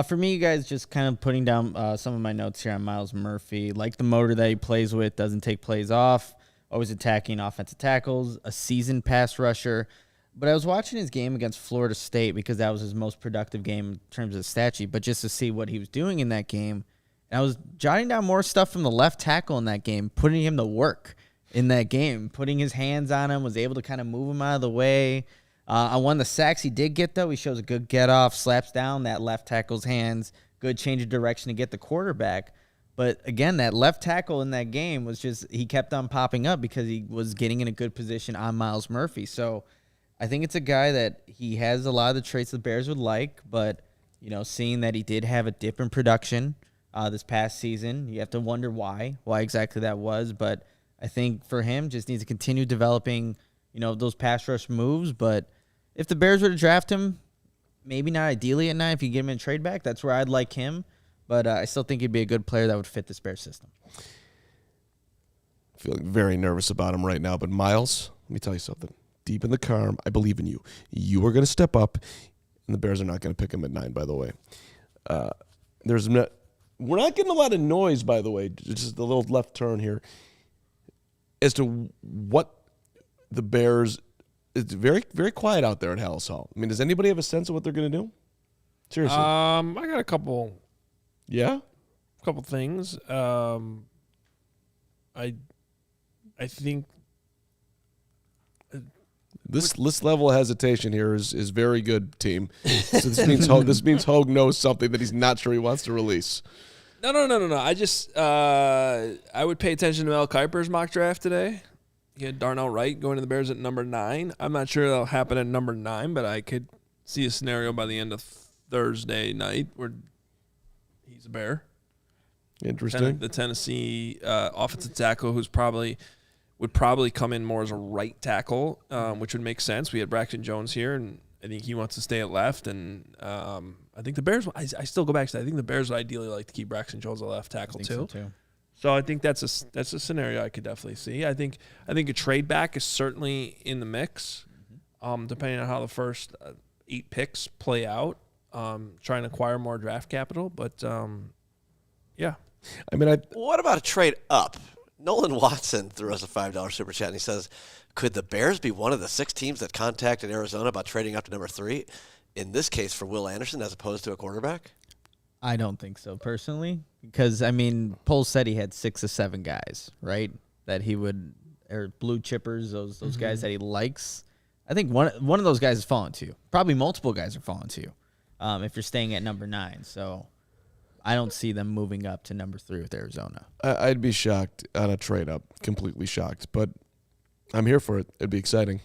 For me, you guys, just kind of putting down some of my notes here on Myles Murphy. Like the motor that he plays with, doesn't take plays off, always attacking offensive tackles, a seasoned pass rusher. But I was watching his game against Florida State because that was his most productive game in terms of stat sheet, but just to see what he was doing in that game. And I was jotting down more stuff from the left tackle in that game, putting him to work in that game, putting his hands on him, was able to kind of move him out of the way. On one of the sacks he did get, though, he shows a good get-off, slaps down that left tackle's hands, good change of direction to get the quarterback. But, again, that left tackle in that game was just – he kept on popping up because he was getting in a good position on Myles Murphy. So I think it's a guy that he has a lot of the traits the Bears would like, but, seeing that he did have a dip in production this past season, you have to wonder why exactly that was. But I think for him, just needs to continue developing, those pass rush moves. But if the Bears were to draft him, maybe not ideally at 9, if you get him in trade back, that's where I'd like him. But I still think he'd be a good player that would fit this Bears system. Feeling very nervous about him right now. But Myles, let me tell you something. Deep in the Carm, I believe in you. You are going to step up, and the Bears are not going to pick him at 9, by the way. We're not getting a lot of noise, by the way, just a little left turn here, as to what the Bears – it's very, very quiet out there at Hallis Hall. I mean, does anybody have a sense of what they're going to do? Seriously. I got a couple. Yeah? A couple things. I think this level of hesitation here is very good, team. So this means Hoge knows something that he's not sure he wants to release. No. I just I would pay attention to Mel Kiper's mock draft today. He had Darnell Wright going to the Bears at number 9. I'm not sure that'll happen at number 9, but I could see a scenario by the end of Thursday night where he's a Bear. Interesting. The Tennessee offensive tackle would probably come in more as a right tackle, which would make sense. We had Braxton Jones here, and I think he wants to stay at left. And I think the Bears – I still go back to that. I think the Bears would ideally like to keep Braxton Jones at left tackle too. So I think that's a scenario I could definitely see. I think a trade back is certainly in the mix, depending on how the first 8 picks play out. Trying to acquire more draft capital, but yeah. I mean, what about a trade up? Nolan Watson threw us a $5 super chat, and he says, "Could the Bears be one of the 6 teams that contacted Arizona about trading up to number 3? In this case, for Will Anderson as opposed to a quarterback?" I don't think so, personally, because, I mean, Poles said he had 6 or 7 guys, right, that he would, or blue chippers, those guys that he likes. I think one of those guys is falling to you. Probably multiple guys are falling to you if you're staying at number 9. So I don't see them moving up to number 3 with Arizona. I'd be shocked on a trade up, completely shocked, but I'm here for it. It'd be exciting.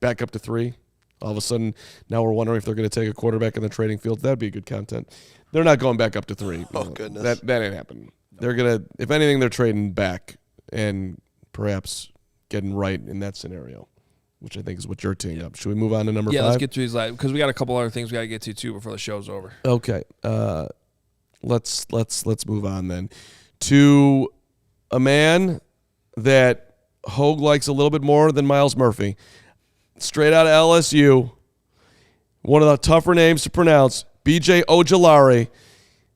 Back up to 3. All of a sudden, now we're wondering if they're going to take a quarterback in the trading field. That'd be good content. They're not going back up to 3. Oh, goodness. That ain't happening. They're going to, if anything, they're trading back and perhaps getting right in that scenario, which I think is what you're teeing up. Should we move on to number 5? Yeah, let's get to these live because we got a couple other things we got to get to too before the show's over. Okay. Let's move on then to a man that Hoge likes a little bit more than Myles Murphy. Straight out of LSU, one of the tougher names to pronounce, B.J. Ojulari.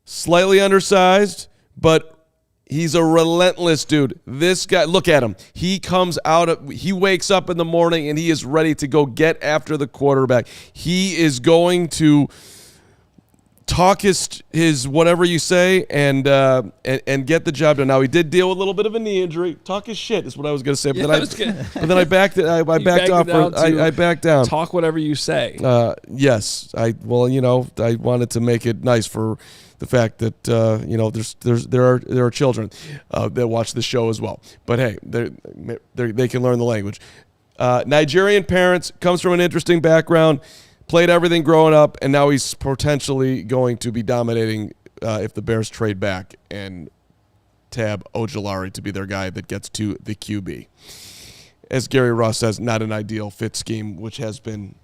Slightly undersized, but he's a relentless dude. This guy, look at him. He wakes up in the morning and he is ready to go get after the quarterback. He is going to talk his whatever you say and get the job done. Now, he did deal with a little bit of a knee injury. Talk his shit is what I was going to say. But then I backed down. Talk whatever you say. Yes. I wanted to make it nice for the fact that there are children that watch the show as well. But hey, they can learn the language. Nigerian parents, comes from an interesting background, played everything growing up, and now he's potentially going to be dominating if the Bears trade back and tab Ojulari to be their guy that gets to the QB. As Gary Ross says, not an ideal fit scheme, which has been.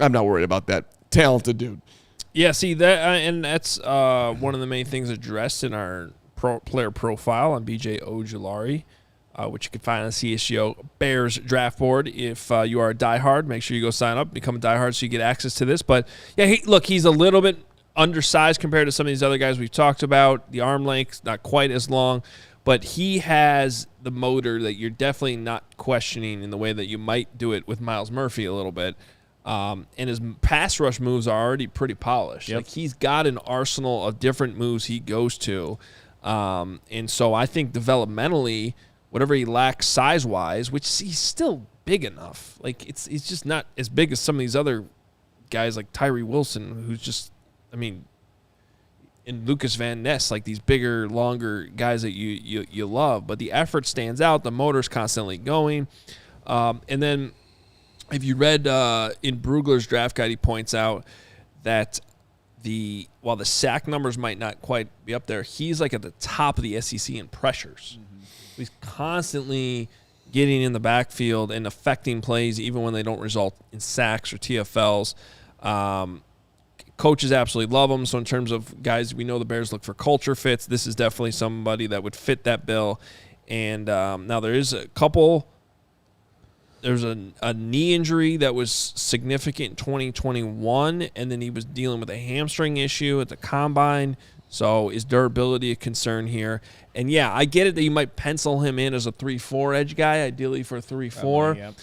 I'm not worried about that. Talented dude. Yeah, see that, and that's one of the main things addressed in our player profile on B.J. Ojulari, which you can find on the CHGO Bears draft board. If you are a diehard, make sure you go sign up, become a diehard, so you get access to this. But yeah, he's a little bit undersized compared to some of these other guys we've talked about. The arm length not quite as long, but he has the motor that you're definitely not questioning in the way that you might do it with Myles Murphy a little bit. And his pass rush moves are already pretty polished. Yep. Like, he's got an arsenal of different moves he goes to. And so I think developmentally, whatever he lacks size-wise, which he's still big enough. Like, he's just not as big as some of these other guys like Tyree Wilson, who's just, and Lukas Van Ness, like these bigger, longer guys that you love. But the effort stands out. The motor's constantly going. And then if you read in Brugler's draft guide, he points out that while the sack numbers might not quite be up there, he's like at the top of the SEC in pressures. Mm-hmm. He's constantly getting in the backfield and affecting plays even when they don't result in sacks or TFLs. Coaches absolutely love him. So in terms of guys, we know the Bears look for culture fits. This is definitely somebody that would fit that bill. And now there is a couple. There's a knee injury that was significant in 2021, and then he was dealing with a hamstring issue at the combine. So is durability a concern here? And, yeah, I get it that you might pencil him in as a 3-4 edge guy, ideally for 3-4. Yep.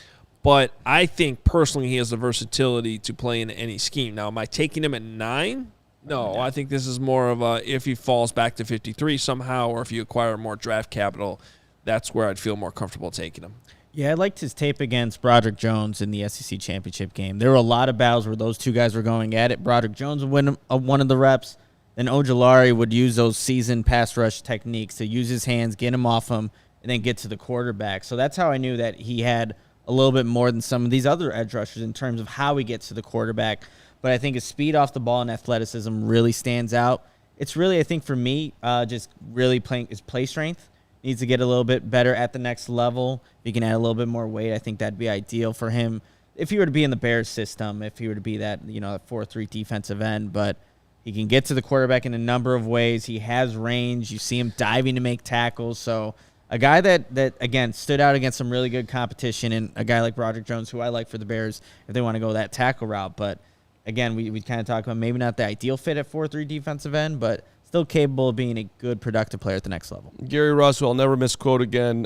But I think personally he has the versatility to play in any scheme. Now, am I taking him at 9? No, I think this is more of a if he falls back to 53 somehow, or if you acquire more draft capital, that's where I'd feel more comfortable taking him. Yeah, I liked his tape against Broderick Jones in the SEC championship game. There were a lot of battles where those two guys were going at it. Broderick Jones would win one of the reps. Then Ojulari would use those seasoned pass rush techniques to use his hands, get him off him, and then get to the quarterback. So that's how I knew that he had a little bit more than some of these other edge rushers in terms of how he gets to the quarterback. But I think his speed off the ball and athleticism really stands out. It's really, I think for me, just really playing his play strength. Needs to get a little bit better at the next level. If he can add a little bit more weight, I think that'd be ideal for him. If he were to be in the Bears system, if he were to be that, 4-3 defensive end, but he can get to the quarterback in a number of ways. He has range. You see him diving to make tackles. So a guy that again, stood out against some really good competition, and a guy like Broderick Jones, who I like for the Bears if they want to go that tackle route. But again, we kind of talk about maybe not the ideal fit at 4-3 defensive end, but still capable of being a good, productive player at the next level. Gary Ross, who I'll never misquote again,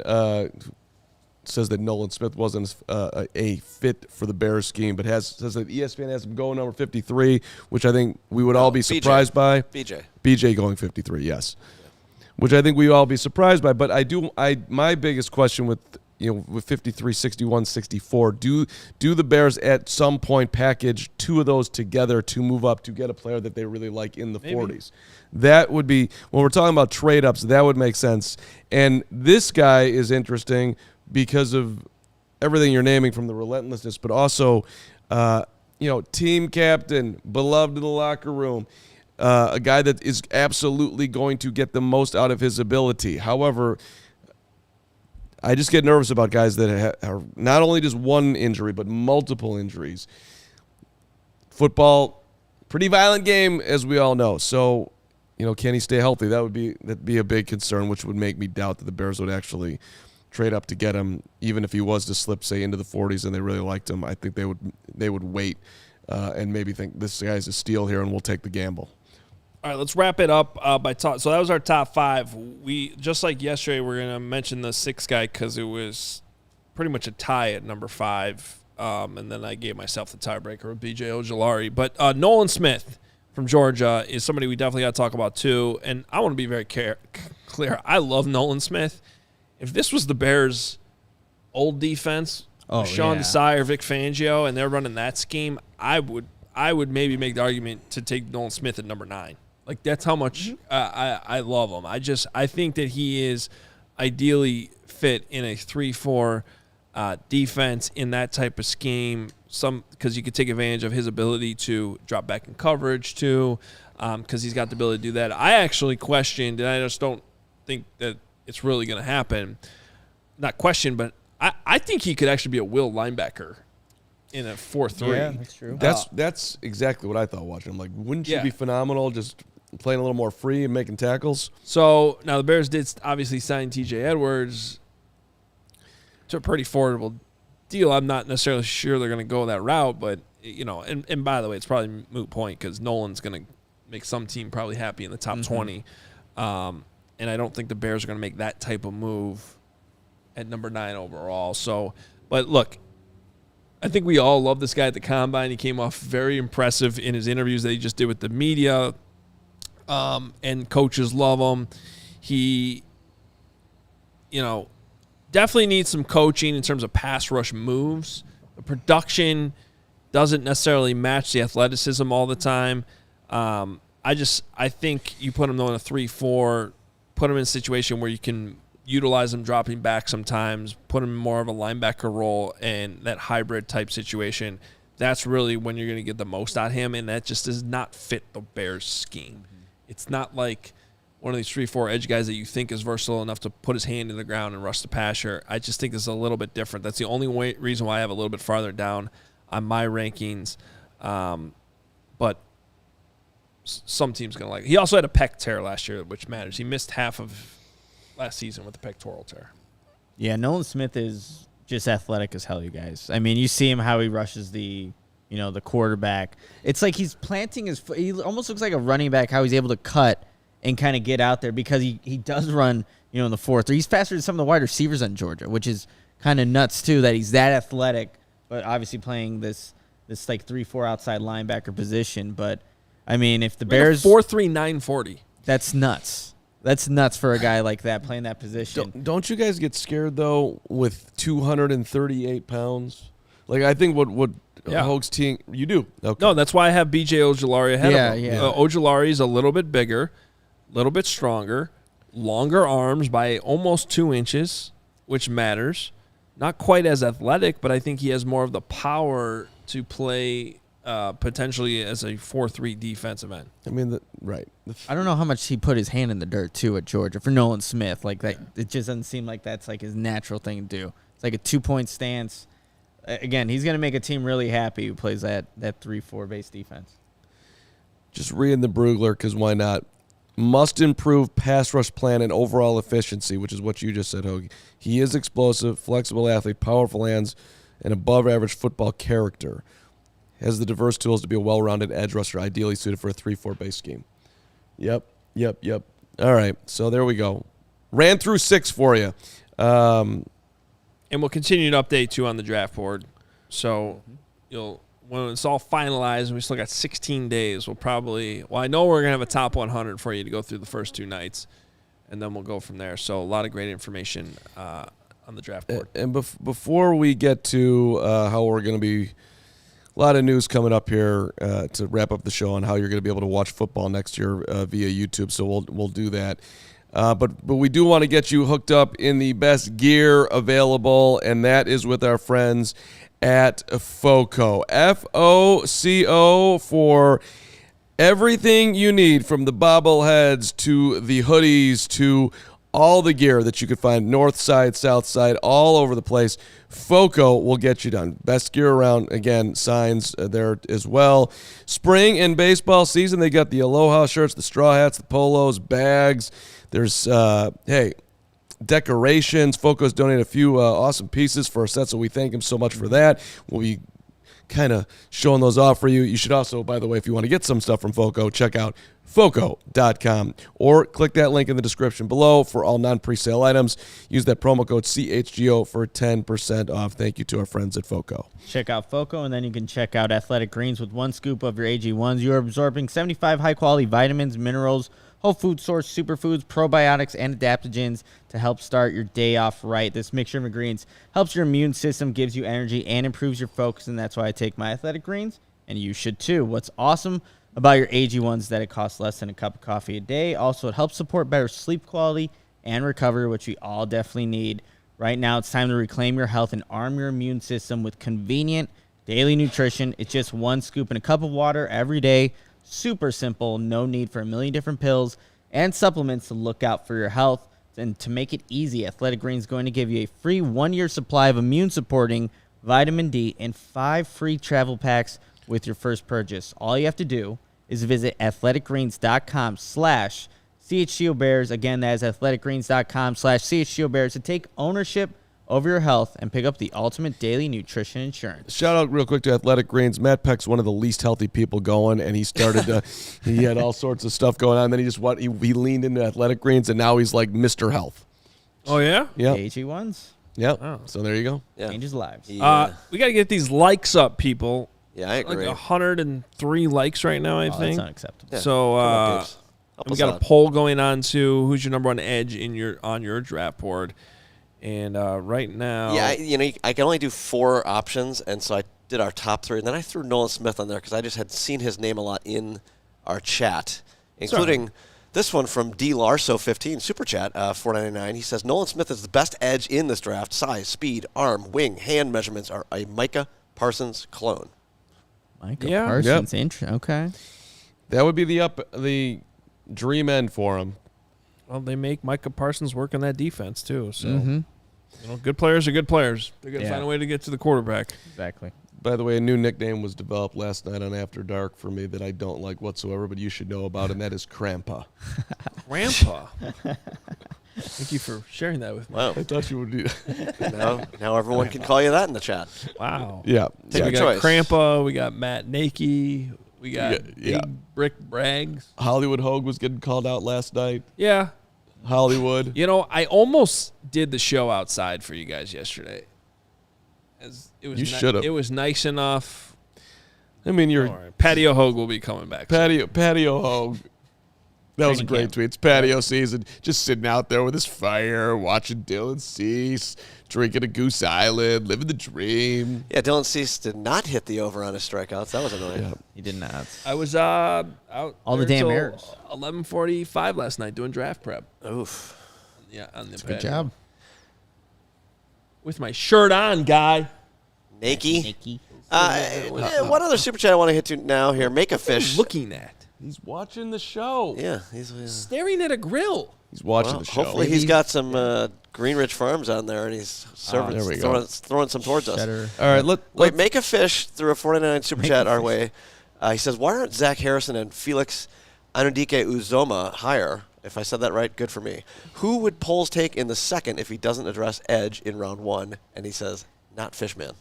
says that Nolan Smith wasn't a fit for the Bears scheme, but says that ESPN has him going number 53, which I think we would all be surprised by. BJ going 53, yes. Which I think we all be surprised by. But my biggest question with 53, 61, 64, do the Bears at some point package two of those together to move up to get a player that they really like in the 40s? That would be, when we're talking about trade-ups, that would make sense. And this guy is interesting because of everything you're naming, from the relentlessness, but also, team captain, beloved in the locker room, a guy that is absolutely going to get the most out of his ability. However, I just get nervous about guys that are not only just one injury, but multiple injuries. Football, pretty violent game, as we all know. So, can he stay healthy? That'd be a big concern, which would make me doubt that the Bears would actually trade up to get him, even if he was to slip, say, into the 40s and they really liked him. I think they would wait and maybe think this guy's a steal here and we'll take the gamble. All right, let's wrap it up by top. So that was our top 5. We just like yesterday, we're going to mention the 6th guy because it was pretty much a tie at number 5. And then I gave myself the tiebreaker with B.J. Ojulari. But Nolan Smith from Georgia is somebody we definitely got to talk about too. And I want to be very clear. I love Nolan Smith. If this was the Bears' old defense, Sean Desai or Vic Fangio, and they're running that scheme, I would maybe make the argument to take Nolan Smith at number 9. Like, that's how much I love him. I think that he is ideally fit in a 3-4 defense in that type of scheme. Because you could take advantage of his ability to drop back in coverage too, because he's got the ability to do that. I actually questioned, and I just don't think that it's really going to happen. Not question, but I think he could actually be a will linebacker in a 4-3. Yeah, that's true. That's exactly what I thought watching him. Like, wouldn't you be phenomenal just playing a little more free and making tackles? So now the Bears did obviously sign T.J. Edwards to a pretty affordable deal. I'm not necessarily sure they're going to go that route, but and by the way, it's probably a moot point because Nolan's going to make some team probably happy in the top 20, and I don't think the Bears are going to make that type of move at number 9 overall. So, but look, I think we all love this guy at the Combine. He came off very impressive in his interviews that he just did with the media, and coaches love him. He, definitely needs some coaching in terms of pass rush moves. The production doesn't necessarily match the athleticism all the time. I think you put him though in a 3-4, put him in a situation where you can utilize him dropping back sometimes, put him in more of a linebacker role and that hybrid type situation. That's really when you're going to get the most out of him, and that just does not fit the Bears scheme. It's not like one of these 3-4 edge guys that you think is versatile enough to put his hand in the ground and rush the passer. I just think this is a little bit different. That's the only reason why I have a little bit farther down on my rankings. But some teams going to like it. He also had a pec tear last year, which matters. He missed half of last season with the pectoral tear. Yeah, Nolan Smith is just athletic as hell, you guys. I mean, you see him how he rushes the quarterback. It's like he's planting his foot. He almost looks like a running back, how he's able to cut and kind of get out there because he does run, in the 4-3. He's faster than some of the wide receivers on Georgia, which is kind of nuts too that he's that athletic, but obviously playing this like 3-4 outside linebacker position. But I mean, if the Bears 4.3 940, that's nuts. That's nuts for a guy like that playing that position. Don't you guys get scared though with 238 pounds? Like, I think what Hoge's team, you do. Okay. No, that's why I have B.J. Ojulari ahead of him. Yeah. Ojulari is a little bit bigger, a little bit stronger, longer arms by almost 2 inches, which matters. Not quite as athletic, but I think he has more of the power to play potentially as a 4-3 defensive end. I mean, right. I don't know how much he put his hand in the dirt, too, at Georgia for Nolan Smith. Like that, it just doesn't seem like that's like his natural thing to do. It's like a 2-point stance. Again, he's going to make a team really happy who plays that 3-4 base defense. Just reading the Brugler, because why not? Must improve pass rush plan and overall efficiency, which is what you just said, Hoge. He is explosive, flexible athlete, powerful hands, and above-average football character. Has the diverse tools to be a well-rounded edge rusher, ideally suited for a 3-4 base scheme. Yep. All right, so there we go. Ran through 6 for you. And we'll continue to update you on the draft board. So when it's all finalized, and we still got 16 days, I know we're going to have a top 100 for you to go through the first 2 nights, and then we'll go from there. So a lot of great information on the draft board. And before we get to how we're going to be, a lot of news coming up here to wrap up the show on how you're going to be able to watch football next year via YouTube, so we'll do that. But we do want to get you hooked up in the best gear available, and that is with our friends at FOCO. FOCO for everything you need, from the bobbleheads to the hoodies to all the gear that you could find north side, south side, all over the place. FOCO will get you done. Best gear around. Again, signs there as well. Spring and baseball season, they got the Aloha shirts, the straw hats, the polos, bags. There's, decorations. Foco's donated a few awesome pieces for our set, so we thank him so much for that. We'll be kind of showing those off for you. You should also, by the way, if you want to get some stuff from Foco, check out foco.com or click that link in the description below for all non-presale items. Use that promo code CHGO for 10% off. Thank you to our friends at Foco. Check out Foco, and then you can check out Athletic Greens. With 1 scoop of your AG1s, you are absorbing 75 high-quality vitamins, minerals, whole food source, superfoods, probiotics, and adaptogens to help start your day off right. This mixture of ingredients helps your immune system, gives you energy, and improves your focus, and that's why I take my Athletic Greens, and you should too. What's awesome about your AG1s is that it costs less than a cup of coffee a day. Also, it helps support better sleep quality and recovery, which we all definitely need. Right now, it's time to reclaim your health and arm your immune system with convenient daily nutrition. It's just 1 scoop in a cup of water every day. Super simple, no need for a million different pills and supplements to look out for your health. And to make it easy, Athletic Greens is going to give you a free 1-year supply of immune-supporting vitamin D and 5 free travel packs with your first purchase. All you have to do is visit athleticgreens.com/CHGO Bears. Again, that is athleticgreens.com/CHGO Bears to take ownership over your health and pick up the ultimate daily nutrition insurance. Shout out real quick to Athletic Greens. Matt Peck's one of the least healthy people going, and he started to, he had all sorts of stuff going on. Then he leaned into Athletic Greens, and now he's like Mr. Health. Oh, yeah? Yeah. AG1s. Yep. Oh. So there you go. Yeah. Changes lives. We got to get these likes up, people. Yeah, I agree. Like 103 likes right now, I Oh, think. that's unacceptable. Yeah. So Come on, dudes. Help we us got out. a poll going on too. Who's your number one edge on your draft board? And right now, Yeah, I can only do 4 options, and so I did our top 3, and then I threw Nolan Smith on there because I just had seen his name a lot in our chat, including this one from D Larso 15 super chat $4.99. He says Nolan Smith is the best edge in this draft. Size, speed, arm, wing, hand measurements are a Micah Parsons clone. Micah Yeah. Parsons. Okay. That would be the dream end for him. well, they make Micah Parsons work on that defense too. So good players are good players. They're gonna find a way to get to the quarterback. Exactly. By the way, a new nickname was developed last night on After Dark for me that I don't like whatsoever, but you should know about, and that is Crampa. Grandpa. Thank you for sharing that with me. Wow. I thought you would do that. now everyone can call you that in the chat. Wow. Yeah. Take we your got choice. Crampa. We got Matt Nakey. We got Yeah. Big Brick Braggs. Hollywood Hoge was getting called out last night. Yeah. Hollywood. You know, I almost did the show outside for you guys yesterday. As it was You should've. It was nice enough. I mean, your All right. Patio Hoge will be coming back. soon. patio Hoge. That was a great tweet. It's patio season. Just sitting out there with his fire, watching Dylan Cease, drinking a Goose Island, living the dream. Yeah, Dylan Cease did not hit the over on his strikeouts. That was annoying. Yeah. He did not. I was out All the there damn till errors. 11:45 last night doing draft prep. Oof. Yeah, on the Good patio. job. With my shirt on, guy. Nakey. Nikki. One other super chat I want to hit to now here. Make a fish. Looking at. He's watching the show. Yeah, he's Staring at a grill. He's watching well, the show. hopefully he's got some Greenridge Farms on there, and he's serving, there we go. throwing some towards us. Cheddar. All right, Wait, let's Make a Fish threw a 49 super chat our way. He says, why aren't Zach Harrison and Felix Anudike Uzoma higher? If I said that right, good for me. Who would polls take in the second if he doesn't address Edge in round 1? And he says, not Fishman.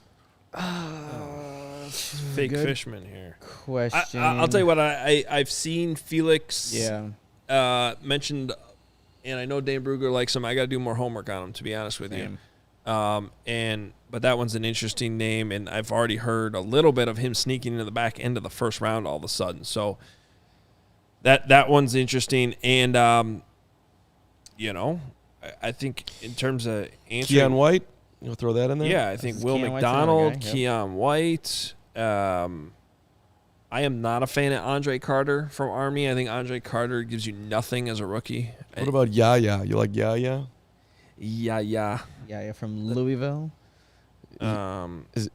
Fake Fishman here. Question. I'll tell you what. I've seen Felix. Yeah. Mentioned, and I know Dane Brugler likes him. I got to do more homework on him, to be honest with Same. you. But that one's an interesting name, and I've already heard a little bit of him sneaking into the back end of the first round all of a sudden. So that one's interesting, and I think in terms of answering, Keon White. You'll throw that in there? yeah, I think Will Keon White's McDonald, another guy, yep. Keon White. I am not a fan of Andre Carter from Army. I think Andre Carter gives you nothing as a rookie. What about Yaya? You like Yaya? Yeah. Yeah, from Louisville. It's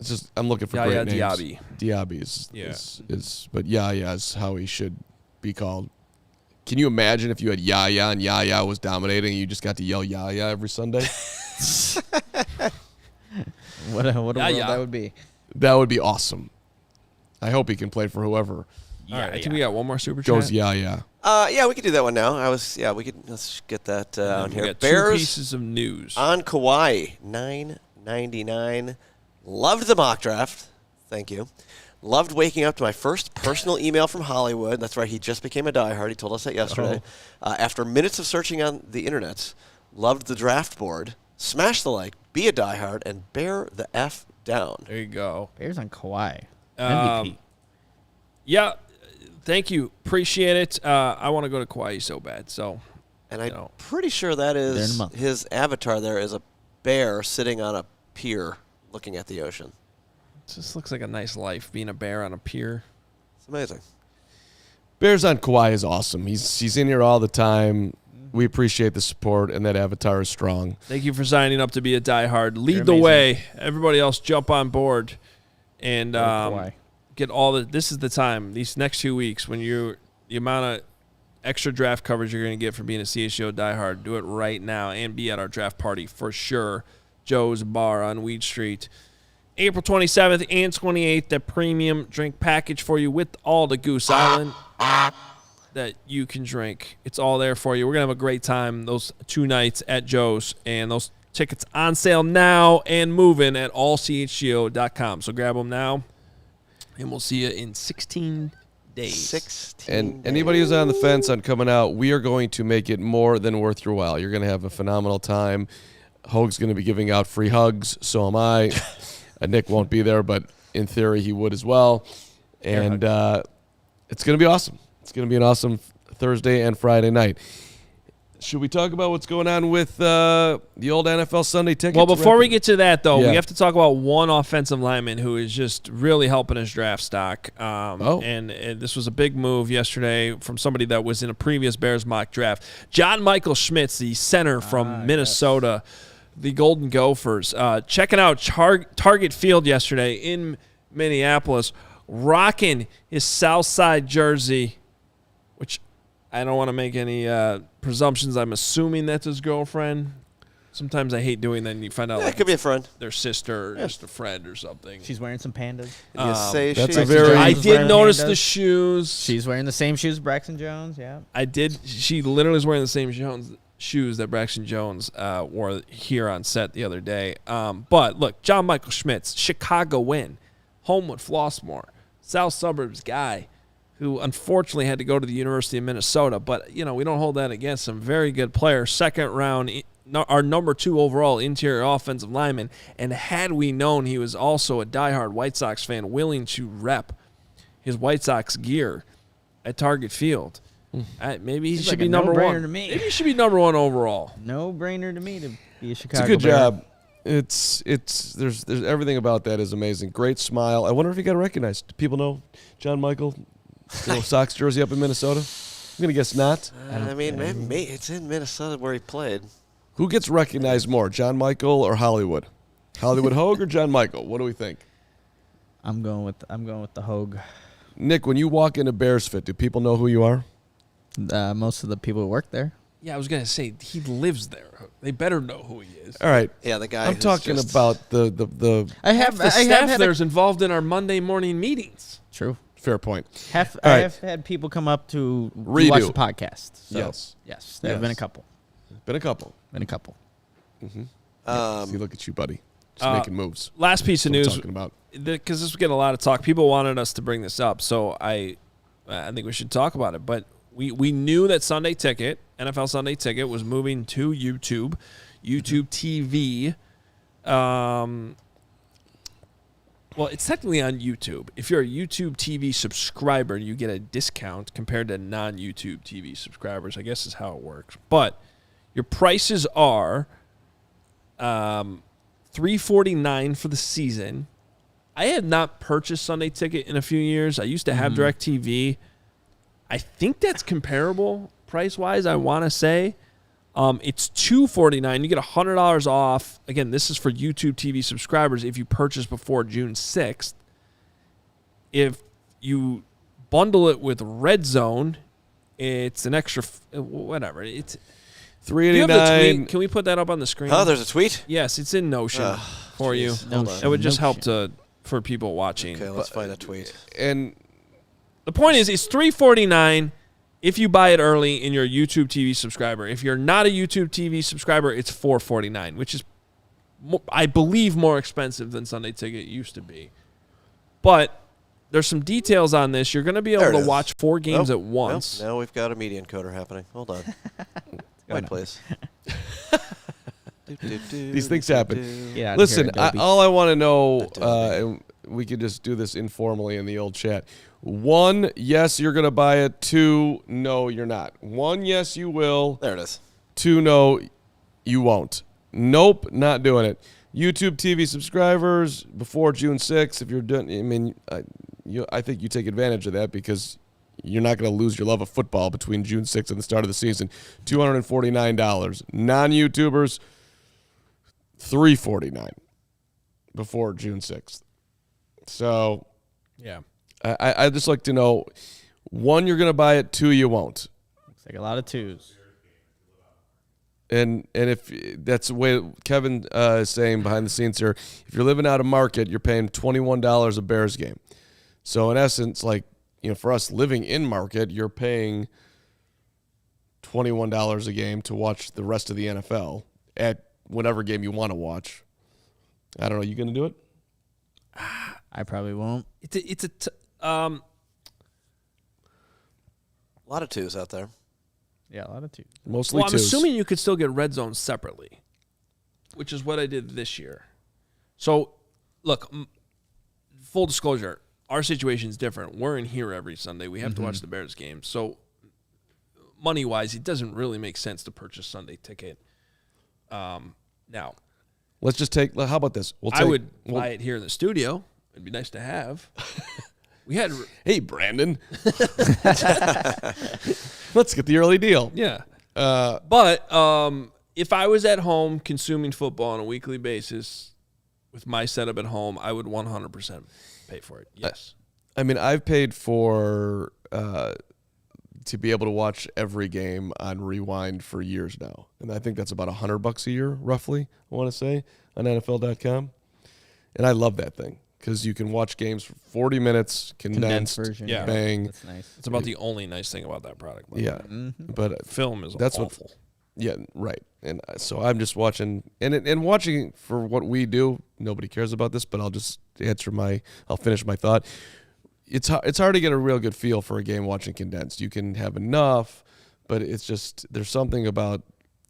just I'm looking for Yaya great names. Diaby. Diaby is but Yaya is how he should be called. Can you imagine if you had Yaya and Yaya was dominating and you just got to yell Yaya every Sunday? What a world Yeah. that would be. That would be awesome. I hope he can play for whoever All right, I think we got one more super Goes, chat. yeah. We could do that one now. Let's get that on We here. got Bears 2 pieces of news. on Kawhi, $9.99. Loved the mock draft. Thank you. Loved waking up to my first personal email from Hollywood. That's right, he just became a diehard. He told us that yesterday. After minutes of searching on the internet, loved the draft board. Smash the like, be a diehard, and bear the F down. There you go. Bears on Kawhi. MVP. Yeah, thank you. Appreciate it. I want to go to Kauai so bad. So, And I'm pretty sure that They're in a is month. his avatar there is a bear sitting on a pier looking at the ocean. it just looks like a nice life being a bear on a pier. It's amazing. Bears on Kawhi is awesome. He's in here all the time. We appreciate the support, and that avatar is strong. Thank you for signing up to be a diehard. Lead You're the amazing. way. Everybody else, jump on board and Kawhi. get all the. This is the time. These next 2 weeks when the amount of extra draft coverage you're going to get for being a CHGO diehard. Do it right now and be at our draft party for sure. Joe's Bar on Weed Street. April 27th and 28th, the premium drink package for you with all the Goose Island that you can drink. It's all there for you. We're going to have a great time those 2 nights at Joe's, and those tickets on sale now and moving at allchgo.com. So grab them now, and we'll see you in 16 days. 16 And anybody who's on the fence on coming out, we are going to make it more than worth your while. You're going to have a phenomenal time. Hoge's going to be giving out free hugs. So am I. Nick won't be there, but in theory he would as well. And it's going to be awesome. It's going to be an awesome Thursday and Friday night. Should we talk about what's going on with the old NFL Sunday tickets? Well, before we get to that, though, Yeah. we have to talk about one offensive lineman who is just really helping his draft stock. And this was a big move yesterday from somebody that was in a previous Bears mock draft. John Michael Schmitz, the center from Minnesota, the Golden Gophers, checking out Target Field yesterday in Minneapolis, rocking his Southside jersey, which I don't want to make any presumptions. I'm assuming that's his girlfriend. Sometimes I hate doing that, and you find out it could be a friend. their sister or just a friend or something. She's wearing some pandas. You say that's she- a very- I Jones is did wearing notice pandas. the shoes. She's wearing the same shoes Braxton Jones, yeah. I did. She literally was wearing the same shoes that Braxton Jones wore here on set the other day. But look, John Michael Schmitz, Chicago win, Homewood Flossmoor, South Suburbs guy, who unfortunately had to go to the University of Minnesota. But, we don't hold that against him. Very good player. Second round, our number 2 overall interior offensive lineman. And had we known he was also a diehard White Sox fan, willing to rep his White Sox gear at Target Field, maybe he Seems should like be a number no-brainer 1. to me. Maybe he should be number 1 overall. No brainer to me to be a It's Chicago a good Bear. job. There's everything about that is amazing. Great smile. I wonder if he got recognized. Do people know John Michael? Sox jersey up in Minnesota? I'm gonna guess not. I mean, maybe it's in Minnesota where he played. Who gets recognized more, John Michael or Hollywood? Hollywood Hoge or John Michael? What do we think? I'm going with the Hoge. Nick, when you walk into Bears Fit, do people know who you are? Most of the people who work there. Yeah, I was going to say, he lives there. They better know who he is. All right. Yeah, the guy. I'm who's talking just- about the I Half have the I staff have had there's involved in our Monday morning meetings. true. fair point. I All right. have had people come up to Redo. watch the podcast. So, Yes. yes, there have been a couple. Been a couple. Um, See, look at you, buddy. Just making moves. Last piece of That's news, what I'm talking about. because this was getting a lot of talk. People wanted us to bring this up, so I think we should talk about it. But we knew that Sunday Ticket, NFL Sunday Ticket, was moving to YouTube TV. Well, it's technically on YouTube. If you're a YouTube TV subscriber, you get a discount compared to non-YouTube TV subscribers, I guess is how it works. But your prices are $349 for the season. I have not purchased Sunday Ticket in a few years. I used to have DirecTV. I think that's comparable price-wise, I want to say. It's $249. You get $100 off. Again, this is for YouTube TV subscribers if you purchase before June 6th. If you bundle it with Red Zone, it's an extra whatever. It's you have the $389. tweet. Can we put that up on the screen? oh, there's a tweet. Yes, it's in Notion for you. Hold on. It would just help Notion. for people watching. Okay, let's find a tweet. And The point is, it's $3.49 if you buy it early and you're a YouTube TV subscriber. If you're not a YouTube TV subscriber, it's $4.49, which is, I believe, more expensive than Sunday Ticket used to be. But there's some details on this. You're going to be able to watch 4 games at once. Now we've got a media encoder happening. Hold on. Wait, please. These things happen. Listen, all I want to know, and we could just do this informally in the old chat. 1, yes, you're going to buy it. 2, no, you're not. 1, yes, you will. There it is. 2, no, you won't. Nope, not doing it. YouTube TV subscribers before June 6th, if you're doing, I mean, I think you take advantage of that because you're not going to lose your love of football between June 6th and the start of the season. $249. Non-YouTubers, $349 before June 6th. So, Yeah. I just like to know, 1, you're going to buy it. 2, you won't. Looks like a lot of 2s. And if that's the way Kevin is saying behind the scenes here, if you're living out of market, you're paying $21 a Bears game. So in essence, like, for us living in market, you're paying $21 a game to watch the rest of the NFL at whatever game you want to watch. I don't know. You going to do it? I probably won't. A lot of 2s out there. Yeah, a lot of 2s. Mostly 2s. I'm assuming you could still get Red Zone separately, which is what I did this year. So, look, full disclosure, our situation is different. We're in here every Sunday. We have to watch the Bears games. So, money-wise, it doesn't really make sense to purchase Sunday Ticket. Now, let's just take. How about this? I would buy it here in the studio. It'd be nice to have. We had. Hey, Brandon. Let's get the early deal. Yeah. But if I was at home consuming football on a weekly basis with my setup at home, I would 100% pay for it. Yes. I mean, I've paid for to be able to watch every game on Rewind for years now. And I think that's about $100 a year, roughly, I want to say, on NFL.com. And I love that thing because you can watch games for 40 minutes, condensed version. Yeah. bang. That's nice. It's about the only nice thing about that product. Yeah. But Film is that's awful. yeah, right. And so I'm just watching, and watching for what we do. Nobody cares about this, but I'll just I'll finish my thought. It's hard to get a real good feel for a game watching condensed. You can have enough, but it's just there's something about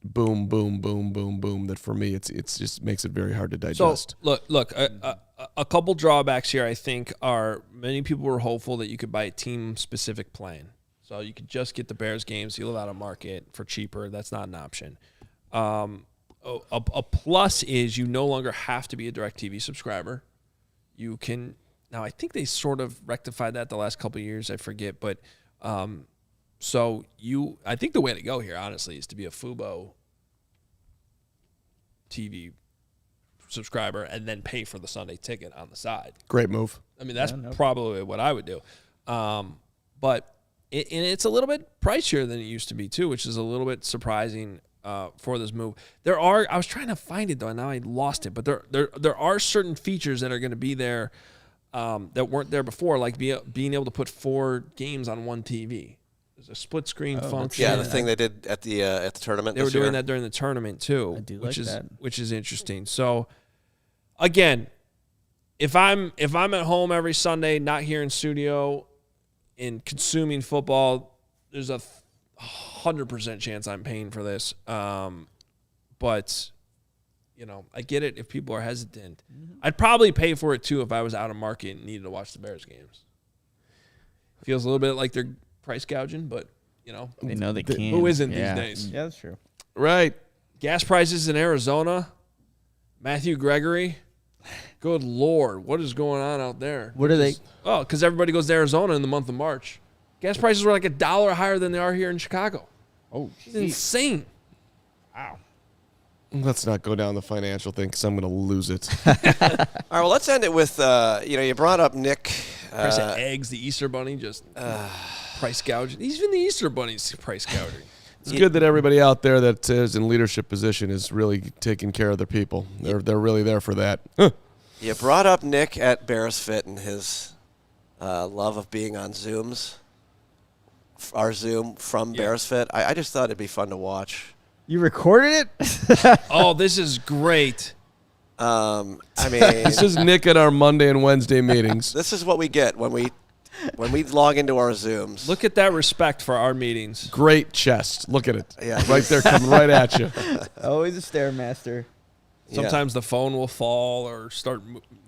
boom, boom, boom, boom, boom that for me it's just makes it very hard to digest. So look, a couple drawbacks here I think are many people were hopeful that you could buy a team specific plan. So you could just get the Bears games, you live out of market for cheaper. That's not an option. A plus is you no longer have to be a DirecTV subscriber. You can now. I think they sort of rectified that the last couple of years. I forget, but so I think the way to go here, honestly, is to be a Fubo TV subscriber and then pay for the Sunday Ticket on the side. Great move. I mean, that's probably what I would do. But it's a little bit pricier than it used to be too, which is a little bit surprising for this move. I was trying to find it though, and now I lost it. But there are certain features that are going to be there that weren't there before, like being able to put 4 games on one TV. There's a split screen function. Yeah, the thing they did at the tournament. They were doing that during the tournament too, I do like that. Which is interesting. So again, if I'm at home every Sunday, not here in studio, and consuming football, there's a 100% chance I'm paying for this. But I get it if people are hesitant. I'd probably pay for it too if I was out of market and needed to watch the Bears games. Feels a little bit like they're price gouging, but they know they can. Who isn't these days? Yeah, that's true. Right. Gas prices in Arizona. Matthew Gregory. Good Lord, what is going on out there? What are they? Oh, because everybody goes to Arizona in the month of March. Gas prices were like $1 higher than they are here in Chicago. Oh, It's insane. wow. Let's not go down the financial thing because I'm going to lose it. All right, well, let's end it with, you brought up Nick. Price of eggs, the Easter Bunny, just price gouging. Even the Easter Bunny's price gouging. It's good that everybody out there that is in leadership position is really taking care of their people. They're really there for that. You brought up Nick at Bears Fit and his love of being on Zooms, our Zoom from Bears Fit. I just thought it'd be fun to watch. You recorded it? Oh, this is great. I mean, This is Nick at our Monday and Wednesday meetings. this is what we get when we log into our Zooms. Look at that respect for our meetings. Great chest. Look at it. Yeah. Right there coming right at you. Always a Stairmaster. Sometimes the phone will fall or start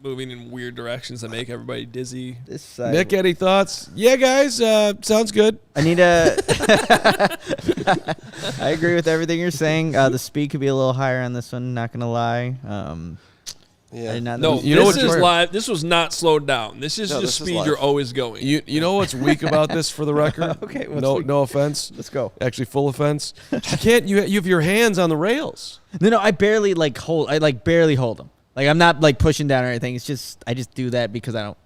moving in weird directions that make everybody dizzy. This side. Nick, any thoughts? Yeah, guys, sounds good. I need a. I agree with everything you're saying. The speed could be a little higher on this one. Not gonna lie. I did not No, know You know this what is you're- live. This was not slowed down. This is No, the this is speed live. you're always going. You know what's weak about this for the record? Okay, what's no weak? no offense. Let's go. Actually, full offense. You can't. You have your hands on the rails. No, I barely hold. I barely hold them. Like I'm not like pushing down or anything. It's just I just do that because I don't.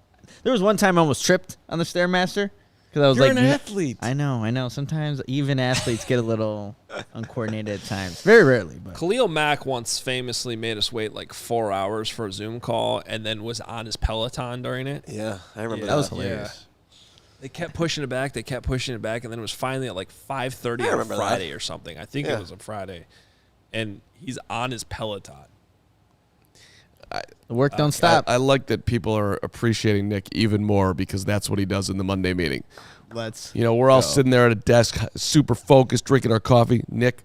There was one time I almost tripped on the Stairmaster because I was You're like, an athlete. I know. Sometimes even athletes get a little uncoordinated at times. Very rarely, but Khalil Mack once famously made us wait like 4 hours for a Zoom call and then was on his Peloton during it. Yeah, I remember that was that. hilarious. They kept pushing it back. And then it was finally at like 5:30 I on a remember that. Friday or something. I think Yeah. it was a Friday. And he's on his Peloton. The work don't stop. I like that people are appreciating Nick even more because that's what he does in the Monday meeting. Let's. You know, we're all sitting there at a desk, super focused, drinking our coffee. Nick,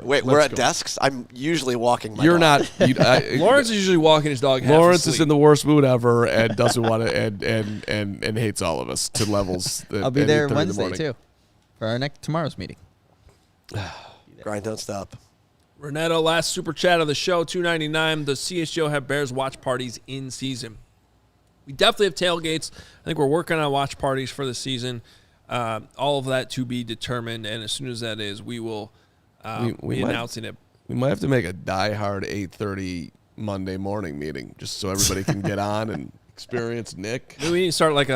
Wait, we're at desks? I'm usually walking my you're dog. not. Lawrence is usually walking his dog half Lawrence is asleep. in the worst mood ever and doesn't want to and hates all of us to levels. I'll be there Wednesday too, for our tomorrow's meeting. Grind don't stop. Renato, last super chat of the show, $2.99. The CHGO have Bears watch parties in season. We definitely have tailgates. I think we're working on watch parties for the season. All of that to be determined, and as soon as that is, we will We be might- announcing it. We might have to make a diehard 8:30 Monday morning meeting just so everybody can get on and experience Nick. Maybe we need to start like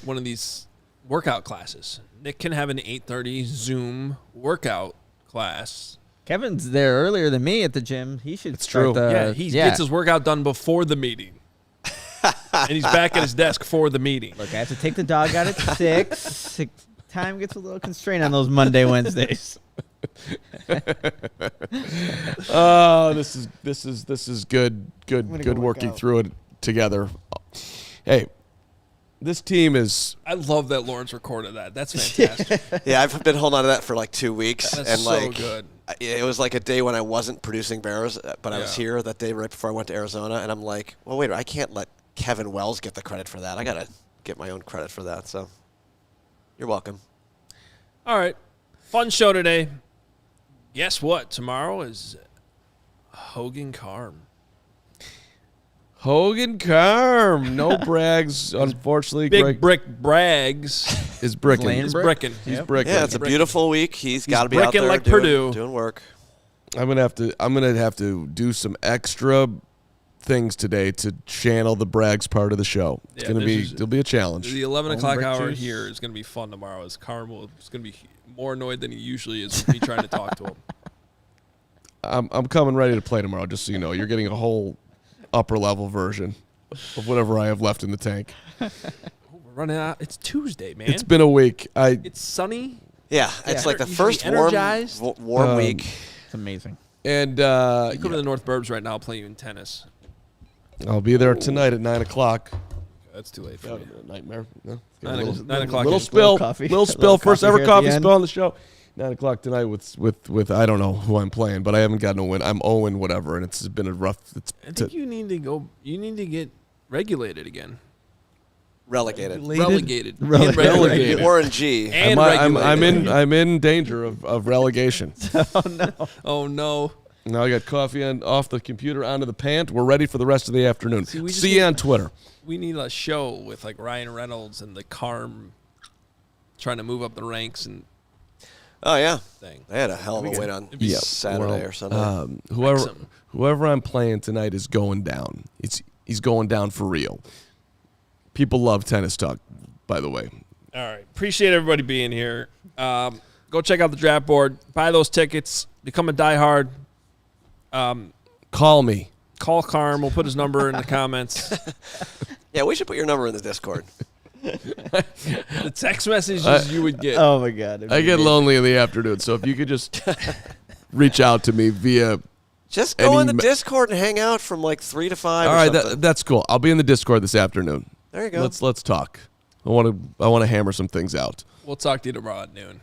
one of these workout classes. Nick can have an 8:30 Zoom workout class. Kevin's there earlier than me at the gym. He should true. start Yeah, he gets his workout done before the meeting. And he's back at his desk for the meeting. Look, I have to take the dog out at 6. Time gets a little constrained on those Monday, Wednesdays. Oh, this is good work working out. through it together. Hey, this team is I love that Lawrence recorded that. That's fantastic. Yeah, I've been holding on to that for like 2 weeks. That's and so like, good. It was like a day when I wasn't producing Bears, but I was Yeah. here that day right before I went to Arizona, and I'm like, well, wait, I can't let Kevin Wells get the credit for that. I got to get my own credit for that. So you're welcome. All right. Fun show today. Guess what? Tomorrow is Hogan Carm. Hogan Carm. No Brags, unfortunately. Big Greg Brick Brags is bricking. Lane is Brick? bricking. He's Yep. bricking. Yeah, it's a beautiful week. He's got to be out bricking there like doing, Purdue. doing work. I'm gonna have to do some extra things today to channel the Brags part of the show. It's Yeah, gonna this be is- it'll be a challenge. The 11 o'clock brick hour juice. here is going to be fun tomorrow as Carm is going to be more annoyed than he usually is with me trying to talk to him. I'm coming ready to play tomorrow. Just so you know, you're getting a whole upper level version of whatever I have left in the tank. We're running out. It's Tuesday, man. It's been a week. It's sunny. Yeah, it's like the You should first be energized. warm week. It's amazing. And You go to the North Burbs right now, I'll play you in tennis. I'll be there tonight at 9:00. That's too late for me. Nightmare. No. 9 o'clock. Little is- spill. coffee. Little spill. Little First coffee ever here at the coffee end. spill on the show. 9:00 tonight with I don't know who I'm playing, but I haven't gotten a win. I'm 0 whatever, and it's been a rough. I think you need to go. You need to get regulated again. Relegated. Relegated. Relegated. Get Relegated. Warren G. And I'm regulated. I'm in danger of relegation. Oh no. Now I got coffee off the computer onto the pant. We're ready for the rest of the afternoon. See, we just See you need- on Twitter. We need a show with like Ryan Reynolds and the Carm trying to move up the ranks and Oh, yeah. thing. They had a hell of a win on Saturday or Sunday. Whoever I'm playing tonight is going down. He's going down for real. People love tennis talk, by the way. All right. Appreciate everybody being here. Go check out the draft board. Buy those tickets. Become a diehard. Call me. Call Carm. We'll put his number in the comments. Yeah, we should put your number in the Discord. The text messages you would get. Oh my God. I get lonely in the afternoon, so if you could just reach out to me via. Just go in the Discord and hang out from like 3 to 5. All right, that's cool. I'll be in the Discord this afternoon. There you go. Let's talk. I want to hammer some things out. We'll talk to you tomorrow at noon.